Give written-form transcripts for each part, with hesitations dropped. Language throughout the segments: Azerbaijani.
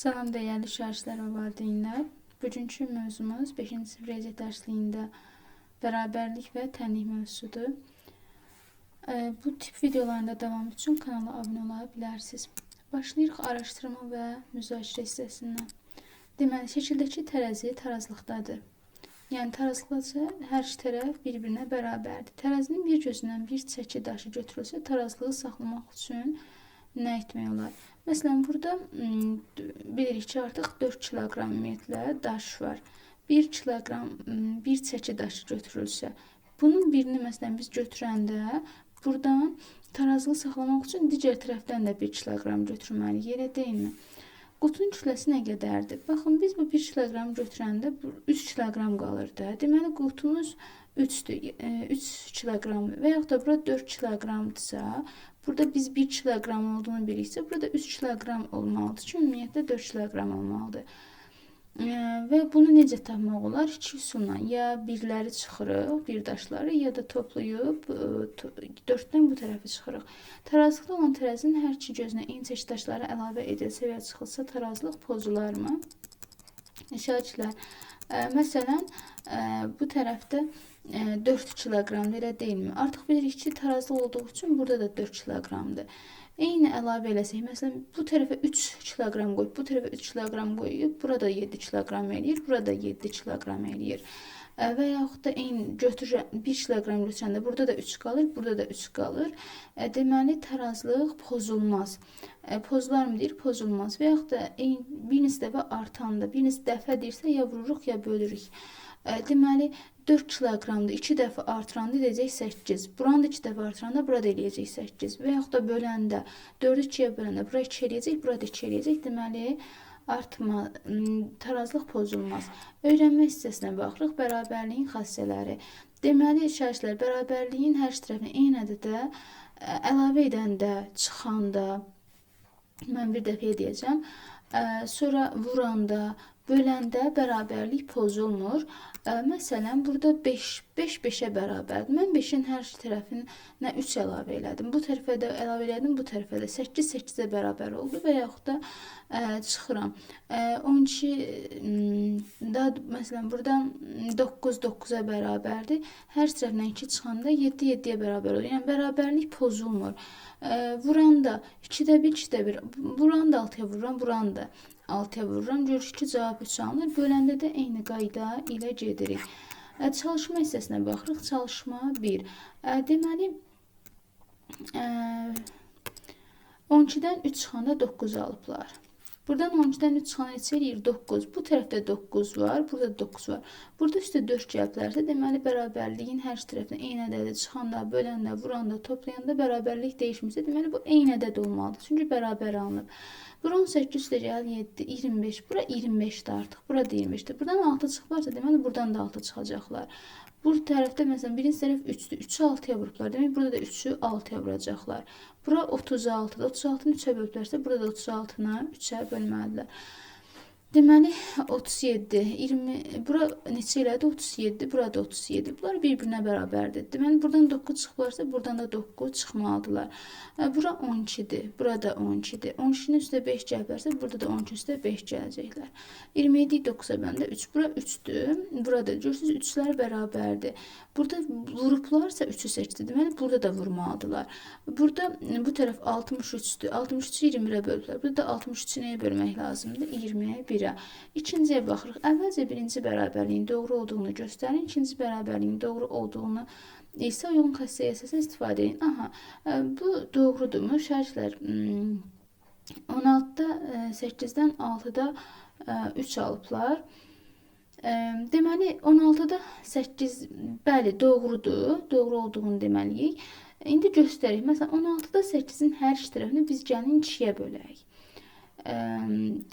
Salam dəyərli şagirdlər və valideynlər. Bugünkü mövzumuz 5-ci sinif riyaziyyat dərsliyində bərabərlik və tənlik mövzusudur. Bu tip videolarında davam üçün kanala abunə ola bilərsiniz. Başlayırıq araşdırma və müzakirə hissəsindən. Deməli, şəkildəki tərəzi tarazlıqdadır. Yəni tarazlıqdakı hər iki tərəf bir-birinə bərabərdir. Tərəzinin bir gözündən bir çəki daşı götürülsə, tarazlığı saxlamaq üçün nə etmək olar? Məsələn, burada bilirik ki, artıq 4 kiloqram ümumiyyətlə daş var. 1 kiloqram bir çəki daşı götürülsə, bunun birini məsələn biz götürəndə buradan tarazlığı saxlamaq üçün digər tərəfdən də 1 kiloqram götürməliyik, elə deyilmi? Qutunun kütləsi nə qədərdir? Baxın, biz bu 1 kiloqram götürəndə 3 kiloqram qalır da. Deməli, qutumuz 3-dür, 3 kiloqram və yaxud da burada 4 kiloqramdırsa, burada biz 1 kiloqram olduğunu biliriksə, burada 3 kiloqram olmalıdır ki, ümumiyyətlə 4 kiloqram olmalıdır. Və bunu necə tapmaq olar? 2 üsulla ya birləri çıxırıq, bir daşları, ya da toplayıb 4-dən bu tərəfi çıxırıq. Tarazlıqda olan tərəzinin hər iki gözünə eyni çəki daşları əlavə edilsə və çıxılsa tarazlıq pozularmı? Şagirdlər, məsələn, bu tərəfdə 4 kiloqramdır, elə deyilmi? Artıq bilirik ki, tarazlıq olduğu üçün burada da 4 kiloqramdır. Eyni əlavə eləsək, məsələn, bu tərəfə 3 kiloqram qoyub, bu tərəfə 3 kiloqram qoyub, burada 7 kiloqram eləyir, burada 7 kiloqram eləyir. Və yaxud da eyni 1 kiloqram götürəndə burada da 3 qalır, burada da 3 qalır. Deməli, tarazlıq pozulmaz. Pozularmı deyir? Pozulmaz. Və yaxud da bir neçə dəfə artanda, bir neçə dəfə deyirsə, ya vururuq, ya bölürük. Deməli, 4 kiloqramda 2 dəfə artıranda edəcək 8. Buranı da 2 dəfə artıranda burada eləyəcək 8. Və yaxud da böləndə 4-ü 2-yə böləndə bura 2 eləyəcək, burada 2 eləyəcək. Deməli, tarazlıq pozulmaz. Öyrənmə hissəsinə baxırıq. Bərabərliyin xassələri. Deməli, şagirdlər, bərabərliyin hər iki tərəfini eyni ədədə əlavə edəndə, çıxanda, mən bir dəfə deyəcəm, sonra vuranda, böləndə bərabərlik pozulmur. Məsələn, burada 5-5-ə bərabərdir. Mən 5-in hər iki tərəfinə 3 əlavə elədim. Bu tərəfə də əlavə elədim, bu tərəfə də 8-8-ə bərabər oldu və yaxud da çıxıram. 12, məsələn, buradan 9-9-a bərabərdir. Hər tərəfindən 2 çıxanda 7-7-yə bərabər olur. Yəni, bərabərlik pozulmur. Vuranda 2-də 1, 2-də 1. Buranı da 6-ya vururam, buranı da 6-ya vururam. Görürük ki, cavab 3 alınır. Böləndə də eyni qayda ilə gedirik. Çalışma hissəsinə baxırıq. Çalışma 1. Deməli, 12-dən 3 çıxanda 9 alıblar. Buradan 12-dən 3 çıxanda neçə eləyir? 9. Bu tərəfdə 9 var, burada 9 var. Burada üstə 4 gəliblərsə, deməli, bərabərliyin hər iki tərəfindən eyni ədədə çıxanda, böləndə, vuranda, toplayanda bərabərlik değişmirsə, deməli, bu eyni ədəd olmalıdır. Çünki bərabər alınıb. Bura 18 üstə gəl 7, 25. Bura 25-dir artıq. Bura da 25-dir. Buradan 6 çıxıblarsa, deməli, buradan da 6 çıxacaqlar. Bu tərəfdə, məsələn, birinci tərəf 3-dür. 3-ü 6-ya vurublar. Demək, burada da 3-ü 6-ya vuracaqlar. Bura 36-dır. 36-nı 3-ə bölüblərsə, burada da 36-nı 3-ə bölməlidirlər. Deməli, 37, 20, bura neçə elədi? 37, burada 37. Bunlar bir-birinə bərabərdir. Deməli, buradan 9 çıxıblarsa, buradan da 9 çıxmalıdırlar. Bura 12-dir, burada 12-dir. 12-nin üstə 5 gəliblərsə, burada da 12 üstə 5 gələcəklər. 27-yi 9-a bəndə 3, bura 3-dür. Burada, görürsünüz, 3-lər bərabərdir. Burada vurublarsa 3-ü 8-dir. Deməli, burada da vurmalıdırlar. Burada bu tərəf 63-dür. 63-ü 20-ə bölüblər. Burada da 63-ü nəyə bölmək lazımdır? 20-yə 1-ə. İkinciyə baxırıq. Əvvəlcə birinci bərabərliyin doğru olduğunu göstərin. İkinci bərabərliyin doğru olduğunu isə uyğun xəstəyə əsasən istifadə edin. Aha, bu doğrudurmu? Şagirdlər, 16-da 8-dən 6-da 3 alıblar. Deməli, 16-da 8, bəli, doğrudur. Doğru olduğunu deməliyik. İndi göstərək. Məsələn, 16-da 8-in hər iki tərəfini biz gəlin 2-yə bölək.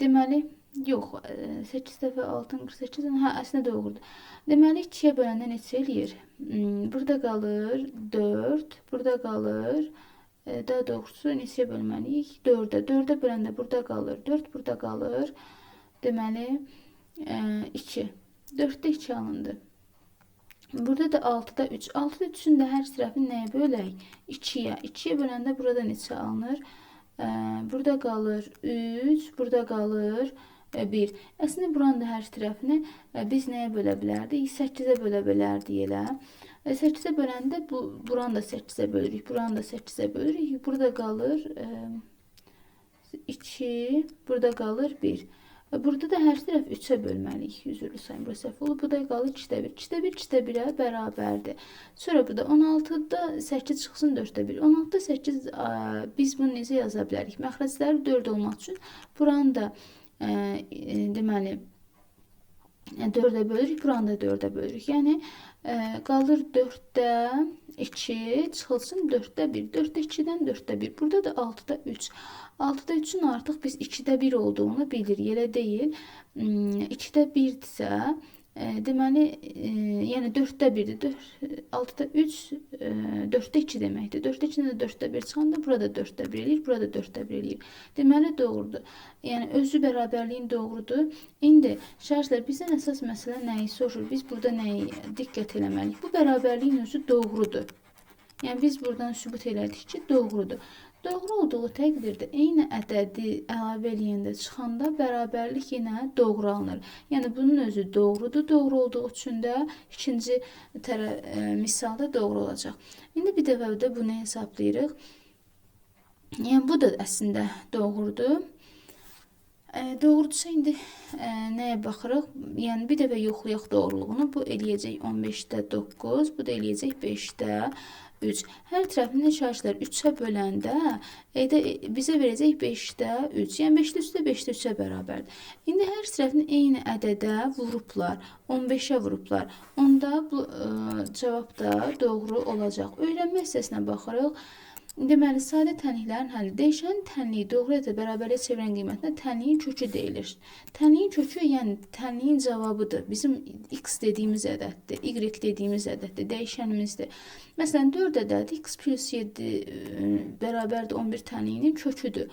Deməli, yox, 8 dəfə 6-ın 48, hə, əslində doğrudur. Deməli, 2-yə böləndə neçə eləyir? Burada qalır 4, burada qalır, daha doğrusu neçəyə bölməliyik? 4-ə. 4-ə böləndə burada qalır 4, burada qalır, deməli, 2. 4-də 2 alındı. Burada da 6-da 3. 6-da 3-ün də hər tərəfini nəyə bölək? 2-yə. 2-yə böləndə burada neçə alınır? Burada qalır 3, burada qalır 1. Əslində buranın da hər tərəfini biz nəyə bölə bilərdik? 8-ə bölə bilərdik elə. 8-ə böləndə buranı da 8-ə bölürük, buranı da 8-ə bölürük. Burada qalır 2, burada qalır 1. Burada da hər tərəf 3-ə bölməliyik. Üzrlü sayım, bura səhv olub. Burada qalır 2-də 1. 2-də 1, 2-də 1-ə bərabərdir. Sonra burada 16-da 8 çıxsın 4-də 1. 16-da 8 biz bunu necə yaza bilərik? Məxrəcləri 4 olmaq üçün buranı da deməli 4'e bölürük, buranı da 4'e bölürük. Yəni qalır 4'də 2 çıxılsın 4'də 1. 4'də 2-dən 4'də 1. Burada da 6'da 3. 6'da 3'ün artıq biz 2'də 1 olduğunu bilirik. Elə deyil. 2'də 1-dirsə, deməli, yəni 4'də 1-dir. 6'da 3, 4'də 2 deməkdir. 4'də 2-dən də 4'də 1 çıxanda burada 4'də 1 eləyir, burada 4'də 1 eləyir. Deməli doğrudur. Yəni özü bərabərliyin doğrudur. İndi şərhlər bizdən əsas məsələ nəyi soruşur? Biz burada nəyi diqqət eləməliyik? Bu bərabərliyin özü doğrudur. Yəni biz buradan sübut elədik ki, doğrudur. Doğru olduğu təqdirdə eyni ədədi əlavə eləyəndə çıxanda bərabərlik yenə doğru alınır. Yəni bunun özü doğrudur. Doğru olduğu üçün də ikinci misalda doğru olacaq. İndi bir dəfə də bunu hesablayırıq. Yəni bu da əslində doğrudur. Doğrudursa indi nəyə baxırıq? Yəni bir dəfə yoxlayaq doğruluğunu. Bu eləyəcək 15'də 9, bu da eləyəcək 5'də 3. Hər tərəfini şərhlər 3'ə böləndə bizə verəcək 5'də 3. Yəni 5'də 3 də 5'də 3'ə bərabərdir. İndi hər tərəfini eyni ədədə vurublar. 15'ə vurublar. Onda bu cavab da doğru olacaq. Öyrənmə hissəsinə baxırıq. Deməli, sadə tənliklərin həlli. Dəyişənin tənliyi doğru ədədə bərabərliyə çevirən qiymətinə tənliyin kökü deyilir. Tənliyin kökü, yəni tənliyin cavabıdır. Bizim x dediyimiz ədəddir, y dediyimiz ədəddir, dəyişənimizdir. Məsələn, 4 ədədi x plus 7 bərabərdir 11 tənliyinin köküdür.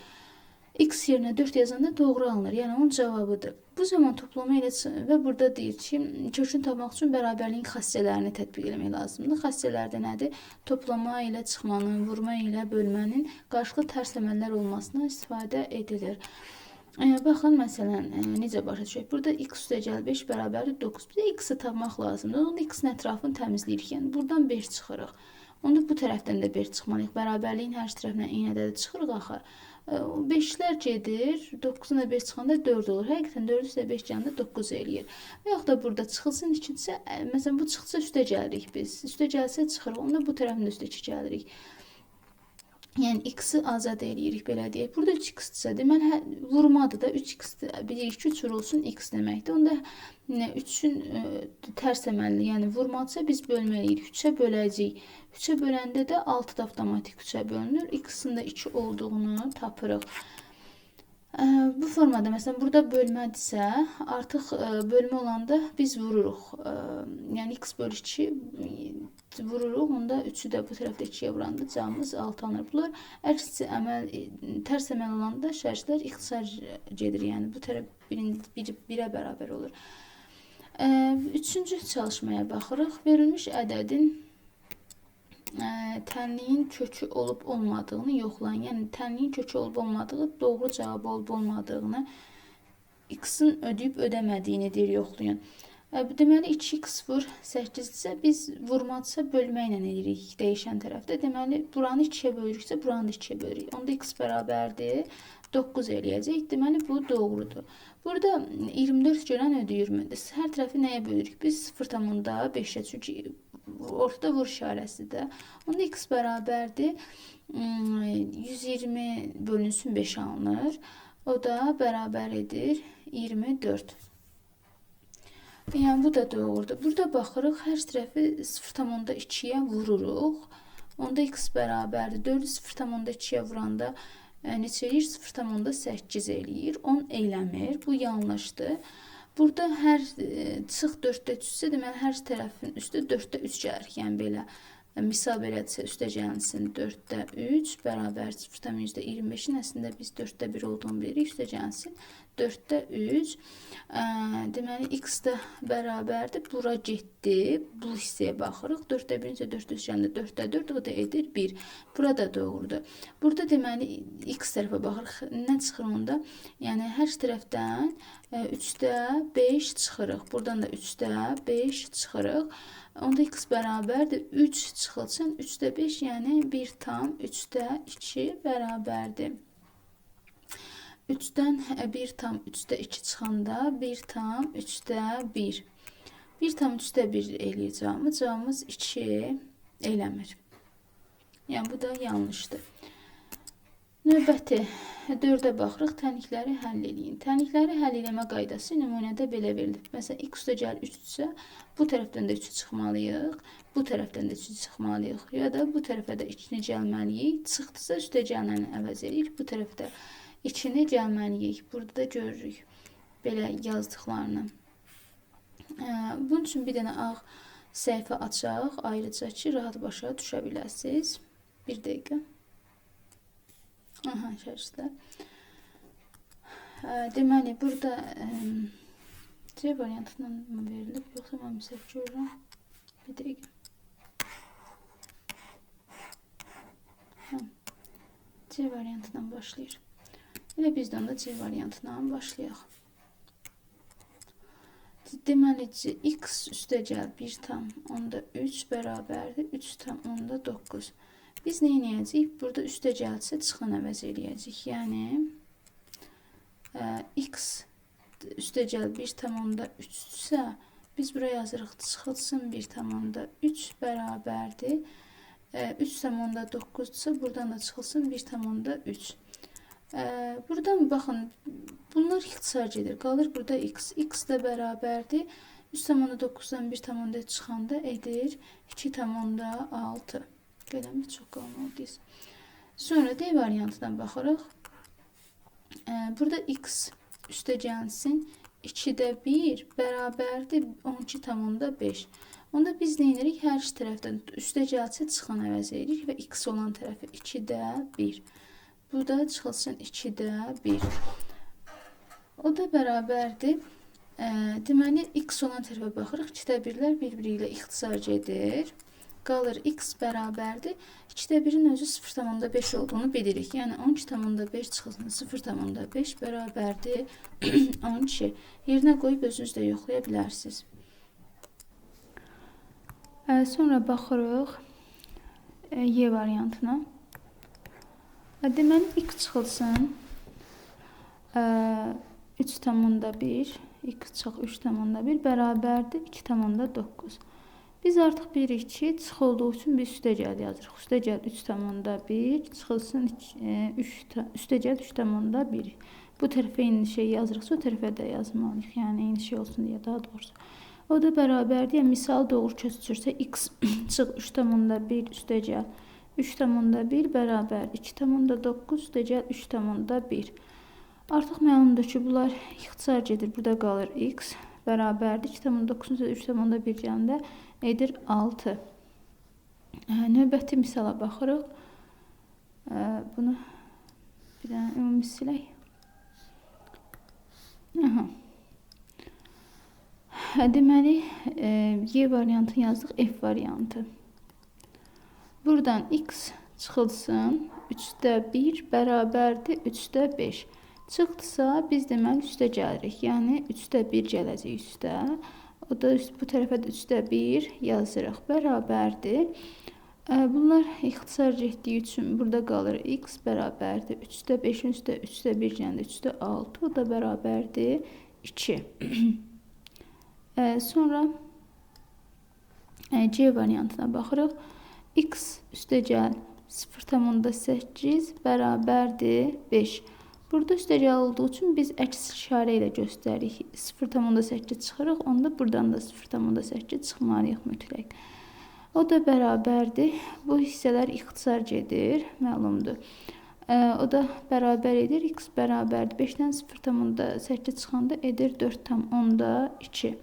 X yerinə 4 yazanda doğru alınır. Yəni onun cavabıdır. Bu zaman toplama ilə və burada deyir ki, kökünü tapmaq üçün bərabərliyin xassələrini tətbiq etmək lazımdır. Xassələr də nədir? Toplama ilə çıxmanın, vurma ilə bölmənin qarşılıqlı tərsləmələr olmasına istifadə edilir. Baxın, məsələn, necə başa düşək? Burada x üstəgəl 5 bərabərdir 9. Bizə x-i tapmaq lazımdır. Onda x-in ətrafını təmizləyirik. Yəni buradan 5 çıxırıq. Onda bu tərəfdən də 5 çıxmalıyıq. Bərabərliyin hər tərəfindən eyni ədədə çıxırıq axı. 5'lər gedir, 9'un da 5 çıxanda 4 olur. Həqiqətən 4 üstə 5 gələndə 9 eləyir. Və yaxud da burada çıxılsın ikincisi, məsələn bu çıxsa üstə gəlirik biz. Üstə gəlsə çıxırıq, onda bu tərəfin də üstə 2 gəlirik. Yəni x-i azad eləyirik, belə deyək. Burada 3x-dirsə, deməli vurmadır da 3x-dir. Bilirik ki, 3 vurulsun x deməkdir. Onda 3'ün tərs əməlli, yəni vurmadısa biz bölmə eləyirik. 3'ə böləcəyik. 3'ə böləndə də 6 da avtomatik 3'ə bölünür. X-in də 2 olduğunu tapırıq. Bu formada məsələn burada bölmədirsə, artıq bölmə olanda biz vururuq. Yəni x bölü 2 vururuq. Onda 3'ü də bu tərəfdə 2'yə vuranda cavabımız 6 alınır. Bunlar əks əməl, tərs əməl olanda şərhlər ixtisar gedir. Yəni bu tərəf 1'ə bərabər olur. Üçüncü çalışmaya baxırıq. Verilmiş ədədin tənliyin kökü olub olmadığını yoxlayın. Yəni tənliyin kökü olub olmadığı, doğru cavab olub olmadığını, x-in ödəyib ödəmədiyini deyir yoxlayın. Deməli 2x vur 8-dirsə biz vurmadısa bölməklə eləyirik dəyişən tərəfdə. Deməli buranı 2'yə bölürüksə buranı da 2'yə bölürük. Onda x bərabərdir 9 eləyəcək. Deməli bu doğrudur. Burada 24 görən ödəyir mi? Hər tərəfi nəyə bölürük? Biz 0,5'ə, çünki ortada vur işarəsidir. Onda x bərabərdir 120 bölünsün 5 alınır. O da bərabər edir 24. Yəni bu da doğrudur. Burada baxırıq, hər tərəfi 0,2'yə vururuq. Onda x bərabərdir 4'ü 0,2'yə vuranda neçə eləyir? 0,8 eləyir. 10 eləmir. Bu yanlışdır. Burada hər çıx 4'də 3-sə, deməli hər tərəfin üstü 4'də 3 gəlir. Yəni belə misal belədirsə üstə gəlsin 4'də 3 bərabər 0,25'in əslində biz 4'də 1 olduğunu bilirik. Üstə gəlsin 4-də 3. Deməli, x də bərabərdir. Bura getdi. Bu hissəyə baxırıq. 4-də 1 isə 4 üstəgəlində 4-də 4, o da edir 1. Burada doğrudur. Burada deməli, x tərəfə baxırıq. Nə çıxır onda? Yəni, hər tərəfdən 3-də 5 çıxırıq. Buradan da 3-də 5 çıxırıq. Onda x bərabərdir. 3 çıxılsın. 3-də 5, yəni 1 tam 3-də 2 bərabərdir. 3-dən 1 tam 3-də 2 çıxanda 1 tam 3-də 1. 1 tam 3-də 1 eləyəcəm. Cavabımız 2 eləmir. Yəni, bu da yanlışdır. Növbəti 4-ə baxırıq. Tənlikləri həll eləyin. Tənlikləri həll eləmə qaydası nümunədə belə verilir. Məsələn, x üstəgəl 3-dürsə, bu tərəfdən də 3-ü çıxmalıyıq. Bu tərəfdən də 3-ü çıxmalıyıq. Ya da bu tərəfə də 2-ni gəlməliyik. Çıxdısa üstəgəllərini əvəz edirik. Bu tərəfdə 2-ni gəlməliyik. Burada da görürük belə yazdıqlarını. Bunun üçün bir dənə ağ səhifə açaq. Ayrıca ki, rahat başa düşə biləsiniz. Bir dəqiqə. Aha, şərhlər. Deməli, burada C variantından mı verilib, yoxsa mən səhv görürəm? Bir dəqiqə. C variantından başlayır. Elə biz də onda C variantından başlayaq. Deməli, x üstəgəl 1 tam onda 3 bərabərdir. 3 tam onda 9. Biz nə edəcəyik? Burada üstəgəlsə çıxan əvəz eləyəcəyik. Yəni, x üstəgəl 1 tam onda 3-dürsə, biz buraya yazırıq çıxılsın 1 tam onda 3 bərabərdir. 3 tam onda 9-dursa, buradan da çıxılsın 1 tam onda 3. Buradan baxın, bunlar ixtisar gedir. Qalır burada x. X də bərabərdir. 3 tam onda 9-dan 1 tam onda çıxanda edir 2 tam onda 6. Qələmi çox qalın olduyuz. Sonra D variantından baxırıq. Burada x üstəgəlsin 2-də 1 bərabərdir 12 tam onda 5. Onda biz nə edirik? Hər iki tərəfdən üstəgəlsə çıxan əvəz edirik və x olan tərəfi 2-də 1. Burada çıxılsın 2-də 1. O da bərabərdir. Deməli, x olan tərəfə baxırıq. 2-də 1-lər bir-biri ilə ixtisar gedir. Qalır x bərabərdir. 2-də 1-in özü 0,5 olduğunu bilirik. Yəni 12,5 çıxılsın 0,5 bərabərdir 12. Yerinə qoyub özünüz də yoxlaya bilərsiniz. Sonra baxırıq Y variantına. Deməli, x çıxılsın 3,1, x çıx 3,1 bərabərdir 2,9. Biz artıq bilirik ki, çıx olduğu üçün biz üstəgəl yazırıq. Üstəgəl 3,1 çıxılsın üstəgəl 3,1. Bu tərəfə eyni şey yazırıqsa, o tərəfə də yazmalıyıq. Yəni, eyni şey olsun deyə daha doğrusu. O da bərabərdir. Yəni, misal doğru köçürsə, x çıx 3,1 üstəgəl 3,1 bərabər 2,9 üstəgəl 3,1. Artıq məlumdur ki, bunlar ixtisar gedir. Burada qalır x bərabərdir 2,9 3,1 gəndə edir 6. Növbəti misala baxırıq. Bunu bir dənə ümumi silək. Deməli, Y variantını yazdıq, F variantı. Buradan x çıxılsın 3-də 1 bərabərdir 3-də 5. Çıxdısa, biz deməli üstə gəlirik. Yəni, 3-də 1 gələcək üstə. O da bu tərəfə də 3-də 1 yazırıq. Bərabərdir. Bunlar ixtisar getdiyi üçün burada qalır x bərabərdir 3-də 5-in üstə 3-də 1 gəndə 3-də 6. O da bərabərdir 2. Sonra C variantına baxırıq. X üstəgəl 0,8 bərabərdir 5. Burada üstəgəl olduğu üçün biz əks işarə ilə göstəririk. 0,8 çıxırıq, onda buradan da 0,8 çıxmalıyıq mütləq. O da bərabərdir. Bu hissələr ixtisar gedir, məlumdur. O da bərabər edir. X bərabərdir. 5-dən 0,8 çıxanda edir 4,2.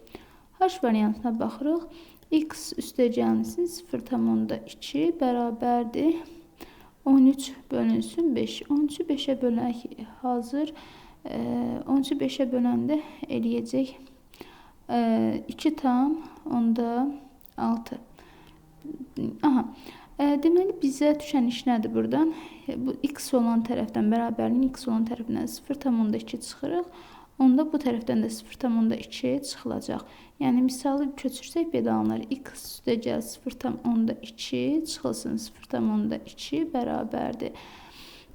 H variantına baxırıq. X üstəgəlsin 0,2 bərabərdir 13 bölünsün 5. 13'ü 5'e bölək hazır 13'ü 5'ə böləndə eləyəcək 2 tam onda 6. Aha. Deməli bizə düşən iş nədir buradan? Bu x olan tərəfdən bərabərliyin x olan tərəfindən 0,2 çıxırıq. Onda bu tərəfdən də 0,2 çıxılacaq. Yəni misalı köçürsək belə alınır. X üstə gəl 0,2 çıxılsın 0,2 bərabərdir.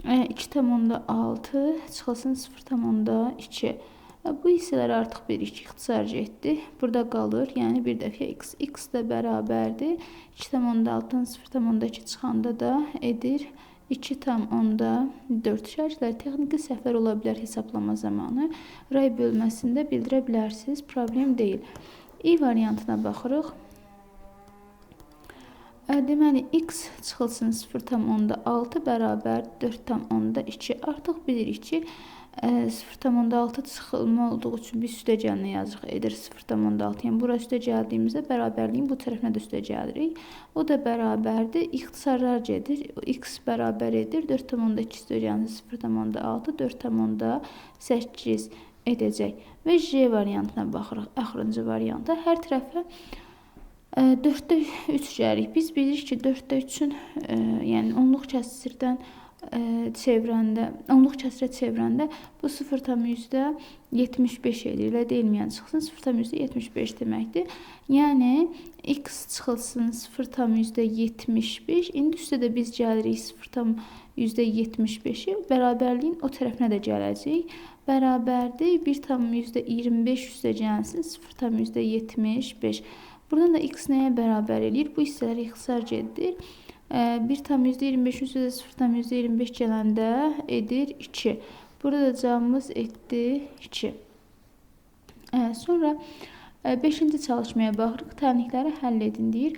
2,6 çıxılsın 0,2. Bu hissələr artıq bir ixtisarca etdi. Burada qalır. Yəni bir dəfə x. X də bərabərdir. 2,6-dan 0,2 çıxanda da edir 2,4. Şərhlər texniki səhvlər ola bilər hesablama zamanı. Ray bölməsində bildirə bilərsiniz. Problem deyil. İ variantına baxırıq. Deməli, x çıxılsın 0,6 bərabər 4,2. Artıq bilirik ki, 0,6 çıxılma olduğu üçün biz üstə gəlini yazırıq. Edir 0,6. Yəni, bura üstə gəldiyimizdə bərabərliyin bu tərəfinə də üstə gəlirik. O da bərabərdir. İxtisarlar gedir. X bərabər edir. 4,2 üstə gəlini 0,6, 4,8 edəcək. Və J variantına baxırıq. Axırıncı varianta. Hər tərəfə 4'də 3 gəlirik. Biz bilirik ki, 4'də 3'ün yəni onluq kəsirdən onluq kəsirə çevirəndə bu 0,75 edir. Elə deyilmi? Yəni çıxsın 0,75 deməkdir. Yəni x çıxılsın 0,75. İndi üstə də biz gəlirik 0,75-i. Bərabərliyin o tərəfinə də gələcək. Bərabərdir 1,25 üstə gəlsin 0,75. Buradan da x nəyə bərabər eləyir? Bu hissələri ixtisarca edir. 1,25 üstə də 0,25 gələndə edir 2. Burada da cavabımız etdi 2. Sonra 5-ci çalışmaya baxırıq. Tənlikləri həll edin deyir.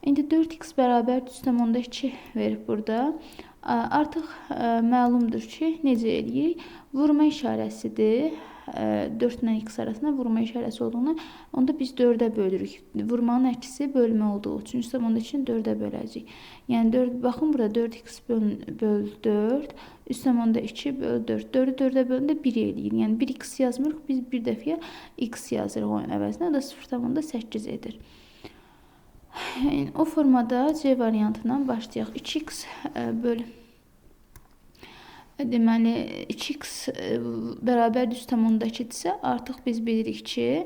İndi 4x bərabər 3,2 verib burada. Artıq məlumdur ki, necə eləyirik? Vurma işarəsidir. 4 ilə x arasında vurma işarəsi olduğunu, onda biz 4'ə bölürük. Vurmanın əksi bölmə olduğu üçün 3,2-ni 4'ə böləcəyik. Yəni 4, baxın burada 4x böl 4, 3,2 böl 4. 4'ü 4'ə bölündə 1 eləyir. Yəni 1x yazmırıq, biz bir dəfəyə x yazırıq onun əvəzinə. O da 0,8 edir. Yəni, o formada C variantından başlayaq. 2x böl deməli 2x bərabər 3,2-dirsə, artıq biz bilirik ki,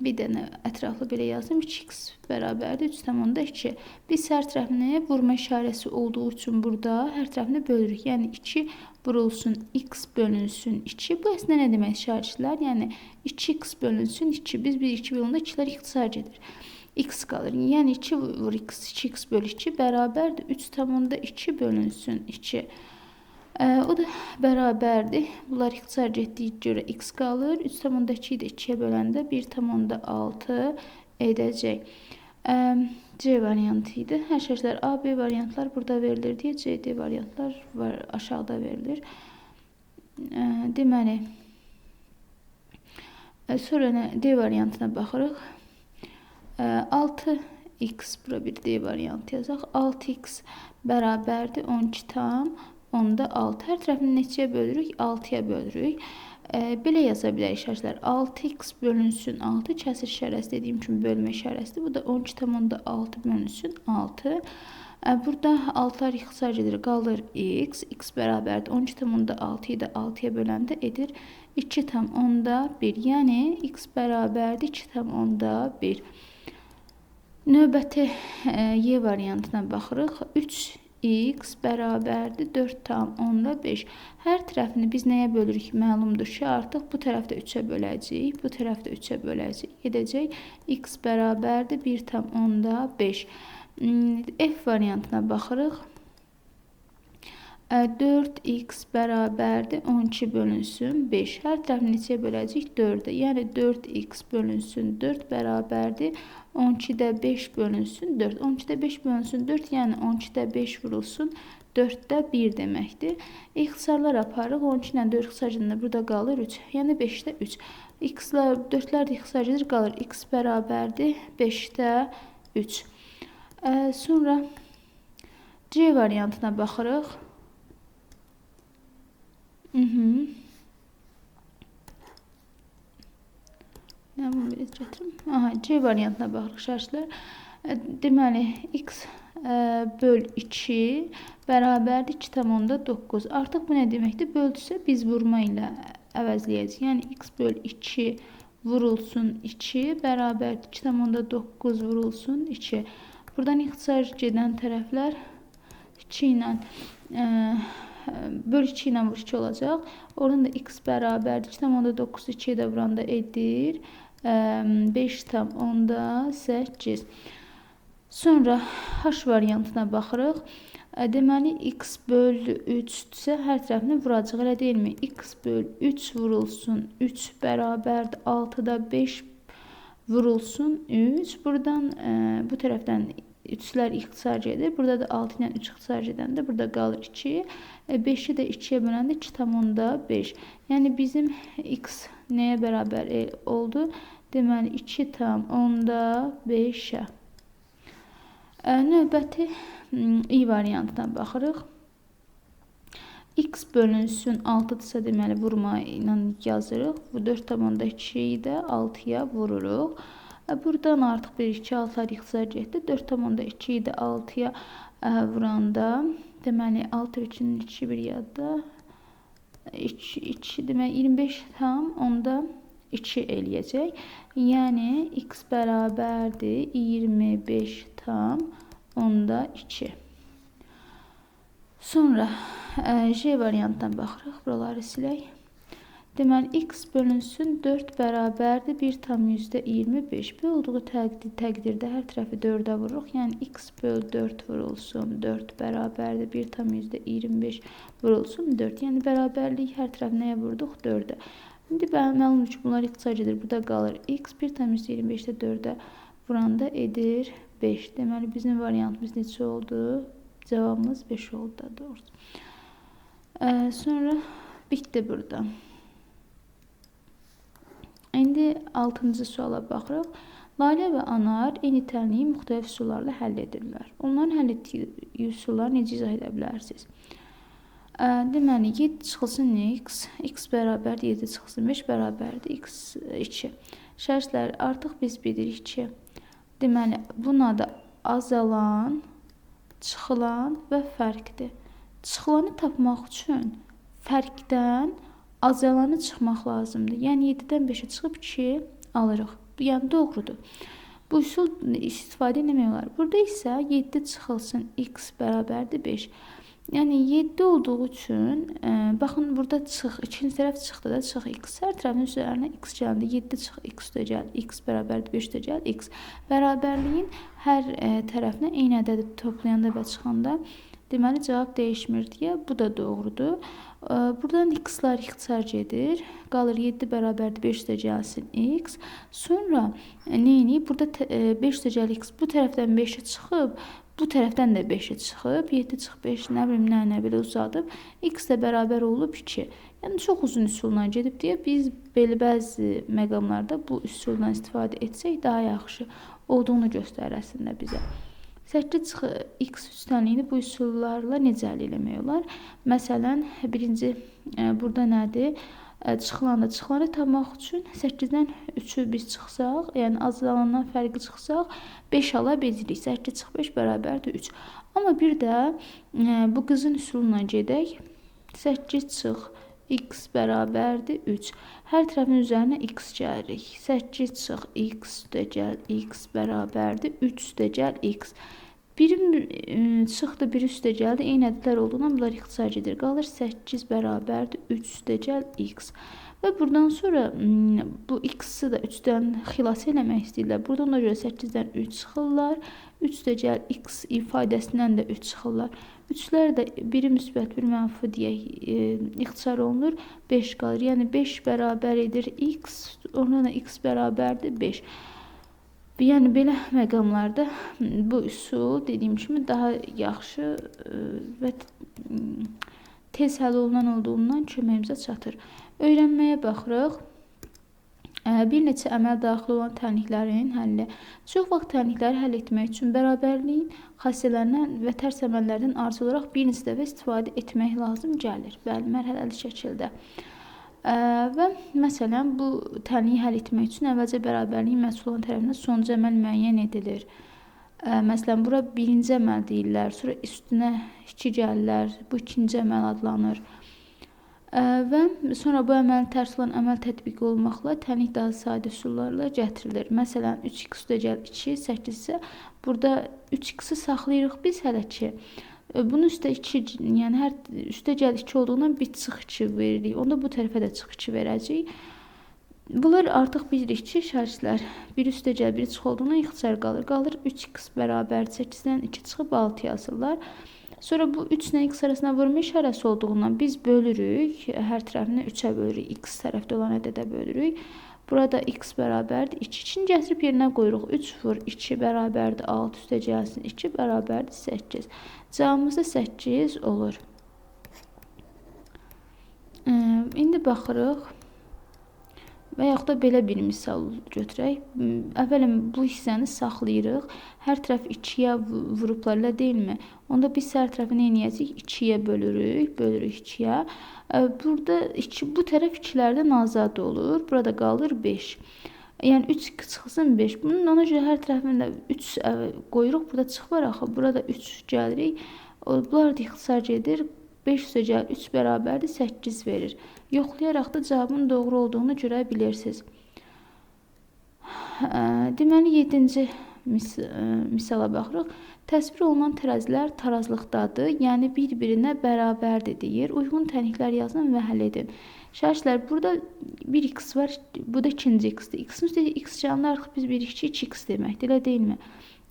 bir dənə ətraflı belə yazdım. 2x bərabərdir 3,2. Biz hər tərəfini vurma işarəsi olduğu üçün burada hər tərəfini bölürük. Yəni 2 vurulsun x bölünsün 2. Bu əslində nə demək işarəçilər? Yəni 2x bölünsün 2. Biz bir 2 bölündə 2'lər ixtisarca edir. X qalır. Yəni 2 vur x, 2x böl 2 bərabərdir 3,2 bölünsün 2. O da bərabərdir. Bunlar ixtisarca etdiyi görə x qalır. 3,2'yi də 2'yə böləndə 1,6 edəcək. C variantı idi. Hər şeylər A, B variantlar burada verilir deyə C, D variantlar var, aşağıda verilir. Deməli, sonra D variantına baxırıq. 6x, bura bir D variantı yazaq. 6x bərabərdir 12 tam. Onda 6. Hər tərəfini neçəyə bölürük? 6'ya bölürük. Belə yaza bilərik işarəçilər. 6x bölünsün 6. Kəsir işarəsi dediyim kimi bölmə işarəsidir. Bu da 12,6 bölünsün 6. Burada 6'lar ixtisarca edir. Qalır x. X bərabərdir 12,6'yı da 6'ya böləndə edir 2,1. Yəni x bərabərdir 2,1. Növbəti Y variantına baxırıq. 3x bərabərdir 4,5. Hər tərəfini biz nəyə bölürük? Məlumdur ki, artıq bu tərəfdə 3'ə böləcəyik. Bu tərəfdə 3'ə böləcəyik. Gedəcək. X bərabərdir 1,5. F variantına baxırıq. 4x bərabərdir 12 bölünsün 5. Hər tərəfini neçəyə böləcəyik? 4'ə. Yəni 4x bölünsün 4 bərabərdir 12'də 5 bölünsün 4. 12'də 5 bölünsün 4, yəni 12'də 5 vurulsun 4'də 1 deməkdir. İxtisarlar aparırıq. 12 ilə 4 ixtisarcında burada qalır 3. Yəni 5'də 3. X-lər, 4'lər də ixtisarcadır, qalır. X bərabərdir 5'də 3. Sonra C variantına baxırıq. Nə bunu biraz gətirim. Aha, C variantına baxırıq şərhlər. Deməli, x böl 2 bərabərdir 2,9. Artıq bu nə deməkdir? Böldüsə biz vurma ilə əvəzləyəcəyik. Yəni x böl 2 vurulsun 2 bərabərdir 2,9 vurulsun 2. Buradan ixtisar gedən tərəflər 2 ilə böl 2 ilə vur 2 olacaq. Oradan da x bərabərdir 2,9 2-yə də vuranda edir 5,8. Sonra h variantına baxırıq. Deməli, x böl 3-dürsə, hər tərəfini vuracaq, elə deyilmi? X böl 3 vurulsun 3 bərabərdir 6-da 5 vurulsun 3. Buradan bu tərəfdən 3'lər ixtisar gedir. Burada da 6 ilə 3 ixtisar gedəndə burada qalır 2. 5'i də 2'yə böləndə 2,5. Yəni bizim x nəyə bərabər oldu? Deməli 2,5'ə. Növbəti i variantına baxırıq. X bölünsün 6-dırsa deməli vurma ilə yazırıq. Bu 4,2'yi də 6'ya vururuq. Buradan artıq 1, 2, 6'lar ixtisar getdi. 4,2'yi də 6'ya vuranda deməli 6 3'ün 2 bir yadda 2 deməli 25,2 eləyəcək. Yəni x bərabərdir 25,2. Sonra J variantına baxırıq. Buraları silək. Deməli, x bölünsün 4 bərabərdir 1,25. Bu olduğu təqdirdə hər tərəfi 4'ə vururuq. Yəni, x böl 4 vurulsun 4 bərabərdir 1,25 vurulsun 4. Yəni, bərabərlik hər tərəf nəyə vurduq? 4'ə. İndi məlumdur ki, bunlar ixtisar gedir. Burada qalır x 1,25'də 4'ə vuranda edir 5. Deməli, bizim variantımız neçə oldu? Cavabımız 5 oldu da doğrusu. Sonra bitdi burada. İndi 6-cı suala baxırıq. Lalə və anar eyni tənliyi müxtəlif üsullarla həll edirlər. Onların həll etdiyi üsulları necə izah edə bilərsiniz? Deməli, 7 çıxılsın x, x bərabərdir 7 çıxılsın 5 bərabərdir x 2. Şərhlər artıq biz bilirik ki, deməli, bunun adı azalan, çıxılan və fərqdir. Çıxılanı tapmaq üçün fərqdən azalanı çıxmaq lazımdır. Yəni 7-dən 5'ə çıxıb 2 alırıq. Yəni doğrudur. Bu üsul istifadə etmək olar. Burada isə 7 çıxılsın x bərabərdir 5. Yəni 7 olduğu üçün baxın burada çıx, ikinci tərəf çıxdı da çıx x. Hər tərəfin üzərinə x gəldi. 7 çıx x də gəldi. X bərabərdir 5 də gəldi x. Bərabərliyin hər tərəfinə eyni ədədi toplayanda və çıxanda deməli cavab dəyişmir deyə bu da doğrudur. Buradan x-lar ixtisar gedir. Qalır 7 bərabərdir 5 də gəlsin x. Sonra neyini? Burada 5 də gəl x bu tərəfdən 5'ə çıxıb, bu tərəfdən də 5'ə çıxıb, 7 çıx 5 nə bilim nə belə uzadıb, x də bərabər olub 2. Yəni çox uzun üsulla gedib deyə biz belə bəzi məqamlarda bu üsuldan istifadə etsək daha yaxşı olduğunu göstərir əslində bizə. 8 x üstənliyini bu üsullarla necə əldə etmək olar? Məsələn, birinci burada nədir? Çıxılanı tapmaq üçün 8-dən 3'ü biz çıxsaq, yəni azalandan fərqi çıxsaq 5 ala bilirik. 8 çıx 5 bərabərdir 3. Amma bir də bu qızın üsuluna gedək. 8 çıx x bərabərdir 3. Hər tərəfin üzərinə x gəlirik. 8 çıx x də gəl x bərabərdir 3 də gəl x. Birim çıxdı, bir üstə gəldi. Eyni ədədlər olduğundan bunlar ixtisar gedir. Qalır 8 bərabərdir 3 də gəl x. Və buradan sonra bu x-i də 3-dən xilas eləmək istəyirlər. Buradan da görə 8-dən 3 çıxırlar. 3 də gəl x ifadəsindən də 3 çıxırlar. 3'lər də biri müsbət, bir mənfi deyək ixtisar olunur. 5 qalır. Yəni 5 bərabər edir x. Ondan da x bərabərdir 5. Yəni belə məqamlarda bu üsul dediyim kimi daha yaxşı və tez həll olunan olduğundan köməyimizə çatır. Öyrənməyə baxırıq. Bir neçə əməl daxil olan tənliklərin həlli. Çox vaxt tənlikləri həll etmək üçün bərabərliyin xassələrindən və tərs əməllərdən arzu olaraq bir neçə dəfə istifadə etmək lazım gəlir. Bəli, mərhələli şəkildə. Və məsələn, bu tənliyi həll etmək üçün əvvəlcə bərabərliyin məhsul olan tərəfindən sonuncu əməl müəyyən edilir. Məsələn, bura birinci əməl deyirlər, sonra üstünə 2 gəlirlər, bu ikinci əməl adlanır. Və sonra bu əməlin tərs olan əməl tətbiq olmaqla tənlik daha sadə üsullarla gətirilir. Məsələn, 3x üstəgəl 2, 8 isə burada 3x-i saxlayırıq biz hələ ki. Bunun üstə 2, yəni hər üstəgəl 2 olduğundan bir çıx 2 veririk. Onda bu tərəfə də çıx 2 verəcəyik. Bunlar artıq bilirik ki, şagirdlər 1 üstəgəl 1 çıx olduğundan ixtisar qalır. Qalır 3x bərabər 8-dən 2 çıxıb 6 yazırlar. Sonra bu 3 ilə x arasında vurma işarəsi olduğundan biz bölürük. Hər tərəfini 3-ə bölürük. X tərəfdə olan ədədə bölürük. Burada x bərabərdir 2. 2-ni gətirib yerinə qoyuruq. 3 vur 2 bərabərdir 6 üstəgəlsin 2 bərabərdir 8. Cavabımız da 8 olur. İndi baxırıq. Və yaxud da belə bir misal götürək. Əvvələn bu hissəni saxlayırıq. Hər tərəf 2-yə vurublar, elə deyilmi? Onda biz hər tərəfi nə edəcəyik? 2-yə bölürük. Bölürük 2-yə. Burada bu tərəf 2-lərdən azad olur. Burada qalır 5. Yəni 3 çıxsın 5. Bunun ona görə hər tərəfində 3 qoyuruq. Burada çıx var axı. Burada 3 gəlirik. Bunlar da ixtisar gedir. 5 üstəgəl 3 bərabərdir 8 verir. Yoxlayaraq da cavabın doğru olduğunu görə bilirsiniz. Deməli 7-ci misala baxırıq. Təsvir olunan tərəzilər tarazlıqdadır, yəni bir-birinə bərabərdir deyir. Uyğun tənliklər yazın və həll edin. Şagirdlər, burada 1x var, bu da 2x-dir. X-in üstə x canlı artıq biz bilirik ki, 2x deməkdir, elə deyilmi?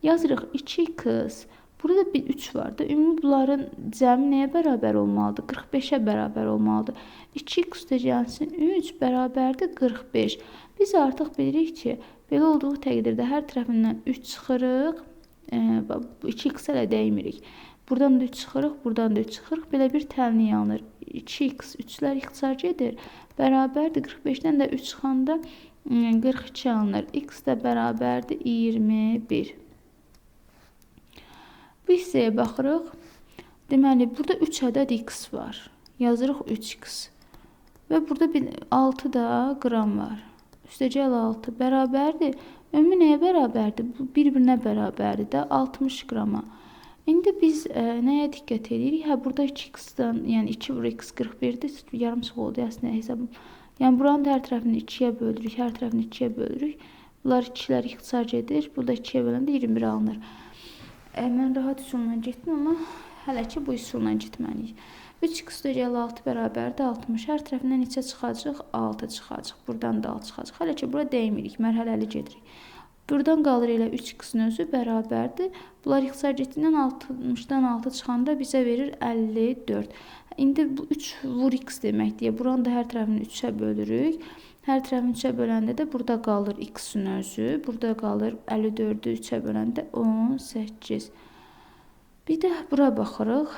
Yazırıq 2x. Burada bir 3 var da. Ümumi bunların cəmi nəyə bərabər olmalıdır? 45-ə bərabər olmalıdır. 2x üstəgəlsin 3 bərabərdir 45. Biz artıq bilirik ki, belə olduğu təqdirdə hər tərəfindən 3 çıxırıq. 2x hələ dəymirik. Buradan da 3 çıxırıq, buradan da 3 çıxırıq. Belə bir tənlik alınır. 2x 3-lər ixtisar gedir. Bərabərdir 45-dən də 3 çıxanda 42 alınır. X də bərabərdir 21. Bu hissəyə baxırıq. Deməli, burada 3 ədəd x var. Yazırıq 3x. Və burada 6 da qram var. Üstəgəl 6 bərabərdir. Ümumi nəyə bərabərdir? Bu bir-birinə bərabərdir də 60 qrama. İndi biz nəyə diqqət edirik? Burada 2x-dan, yəni 2 vur x 41-dir. Yarım sıx oldu əslində hesabım. Yəni buranın da hər tərəfini 2-yə bölürük. Hər tərəfini 2-yə bölürük. Bunlar 2-lər ixtisar edir. Burada 2-yə böləndə 21 alınır. Mən rahat üsulla getdim, amma hələ ki bu üsulla getməliyik. 3x üstəgəl 6 bərabərdir 60. Hər tərəfindən neçə çıxacaq? 6 çıxacaq. Buradan da 6 çıxacaq. Hələ ki bura dəymirik, mərhələli gedirik. Buradan qalır elə 3x-in özü bərabərdir. Bunlar ixtisar getdiyindən 60-dan 6 çıxanda bizə verir 54. İndi bu 3 vur x deməkdir. Buranı da hər tərəfini 3-ə bölürük. Hər tərəfini 3-ə böləndə də burada qalır x-in özü. Burada qalır 54-ü 3-ə böləndə 18. Bir də bura baxırıq.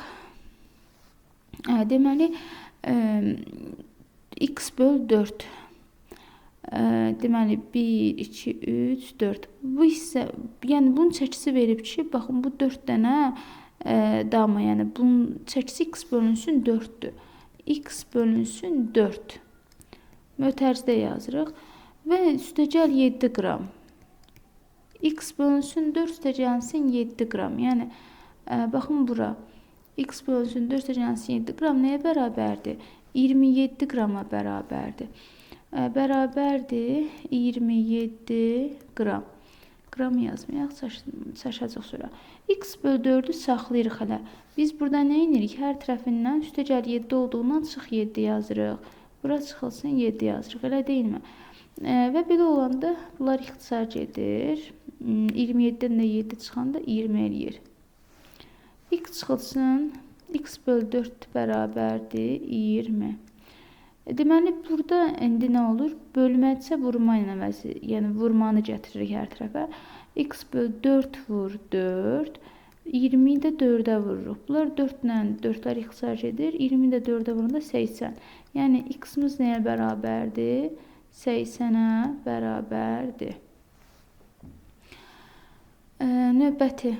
Deməli, x böl 4. Deməli, 1, 2, 3, 4. Bu hissə, yəni bunun çəkisi verib ki, baxın bu 4 dənə dama, yəni bunun çəkisi x bölünsün 4-dür. X bölünsün 4. Mötərizdə yazırıq. Və üstəgəl 7 qram. X bölünsün 4 üstəgəlsin 7 qram. Yəni, baxın bura. X bölünsün 4 üstəgəlsin 7 qram nəyə bərabərdir? 27 qrama bərabərdir. Bərabərdir 27 qram. Qramı yazmayaq, çaşacaq sonra. X böl 4-ü saxlayırıq hələ. Biz burada nə edirik? Hər tərəfindən üstəgəl 7 olduğundan çıx 7 yazırıq. Bura çıxılsın 7 yazırıq, elə deyilmi? Və belə olanda bunlar ixtisar gedir. 27-dən də 7 çıxanda 20 eləyir. X çıxılsın, x böl 4 bərabərdir 20. Deməli, burada indi nə olur? Bölməcə vurma ilə əvəzi, yəni vurmanı gətiririk hər tərəfə. X böl 4 vur 4. 20-yi də 4-ə vururuq. Bunlar 4 ilə 4-lər ixtisar edir. 20-yi də 4-ə vuranda 80. Yəni, x-imiz nəyə bərabərdir? 80-ə bərabərdir. Növbəti.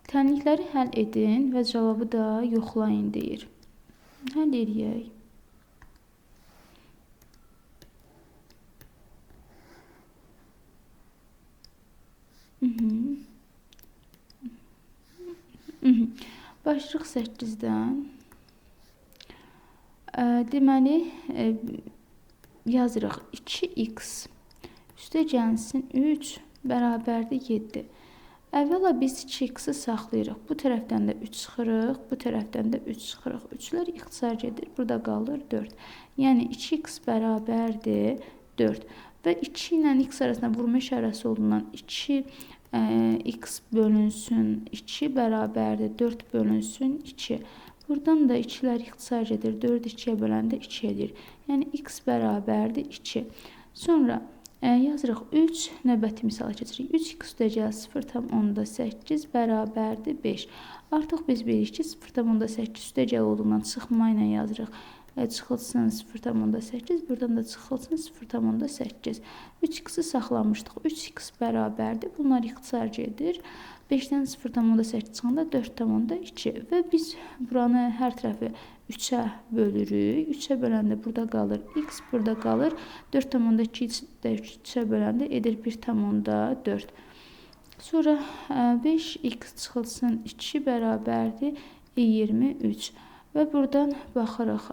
Tənlikləri həll edin və cavabı da yoxlayın deyir. Həll edək. Başlıq 8-dən. Deməli, yazırıq 2x üstə gəlsin 3 bərabərdir 7. Əvvəla biz 2x-i saxlayırıq. Bu tərəfdən də 3 çıxırıq, bu tərəfdən də 3 çıxırıq. 3-lər ixtisar edir, burada qalır 4. Yəni 2x bərabərdir 4. Və 2 ilə x arasında vurma işarəsi olduğundan 2 x bölünsün 2 bərabərdir 4 bölünsün 2. Buradan da 2-lər ixtisar edir. 4 2-yə böləndə 2 edir. Yəni x bərabərdir 2. Sonra yazırıq 3, növbəti misala keçirik. 3x üstə gəl 0,8 bərabərdir 5. Artıq biz bilirik ki, 0,8 üstə gəl olduğundan çıxma ilə yazırıq. Çıxılsın 0,8, buradan da çıxılsın 0,8. 3x-i saxlamışdıq. 3x bərabərdir. Bunlar ixtisar edir. 5-dən 0,8 çıxanda 4,2 və biz buranı hər tərəfi 3-ə bölürük. 3-ə böləndə burada qalır x, burada qalır 4,2 də 3-ə böləndə edir 1,4. Sonra 5x çıxılsın 2 bərabərdir 23. Və buradan baxırıq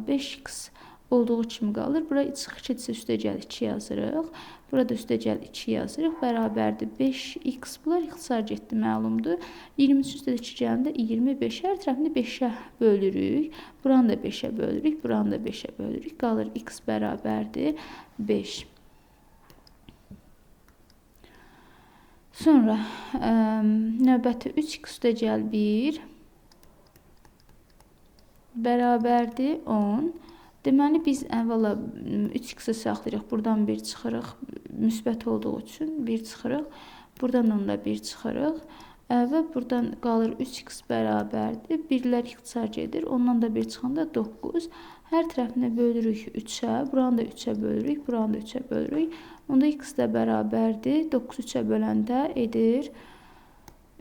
5x olduğu kimi qalır. Bura çıxış üstə gəl 2 yazırıq. Burada üstə gəl 2 yazırıq. Bərabərdir 5x. Bunlar ixtisar etdi, məlumdur. 23 üstə 2 gələndə 25. Hər tərəfini 5-ə bölürük. Buranı da 5-ə bölürük. Buranı da 5-ə bölürük. Qalır x bərabərdir 5. Sonra növbəti 3x üstə gəl 1 bərabərdir 10. Deməli, biz əvvəla 3x-i saxlayırıq. Buradan 1 çıxırıq. Müsbət olduğu üçün 1 çıxırıq. Buradan da 1 çıxırıq. Və buradan qalır 3x bərabərdir. 1-lər ixtisar edir. Ondan da 1 çıxanda 9. Hər tərəfini bölürük 3-ə. Buranı da 3-ə bölürük. Buranı da 3-ə bölürük. Onda x də bərabərdir. 9 3-ə böləndə edir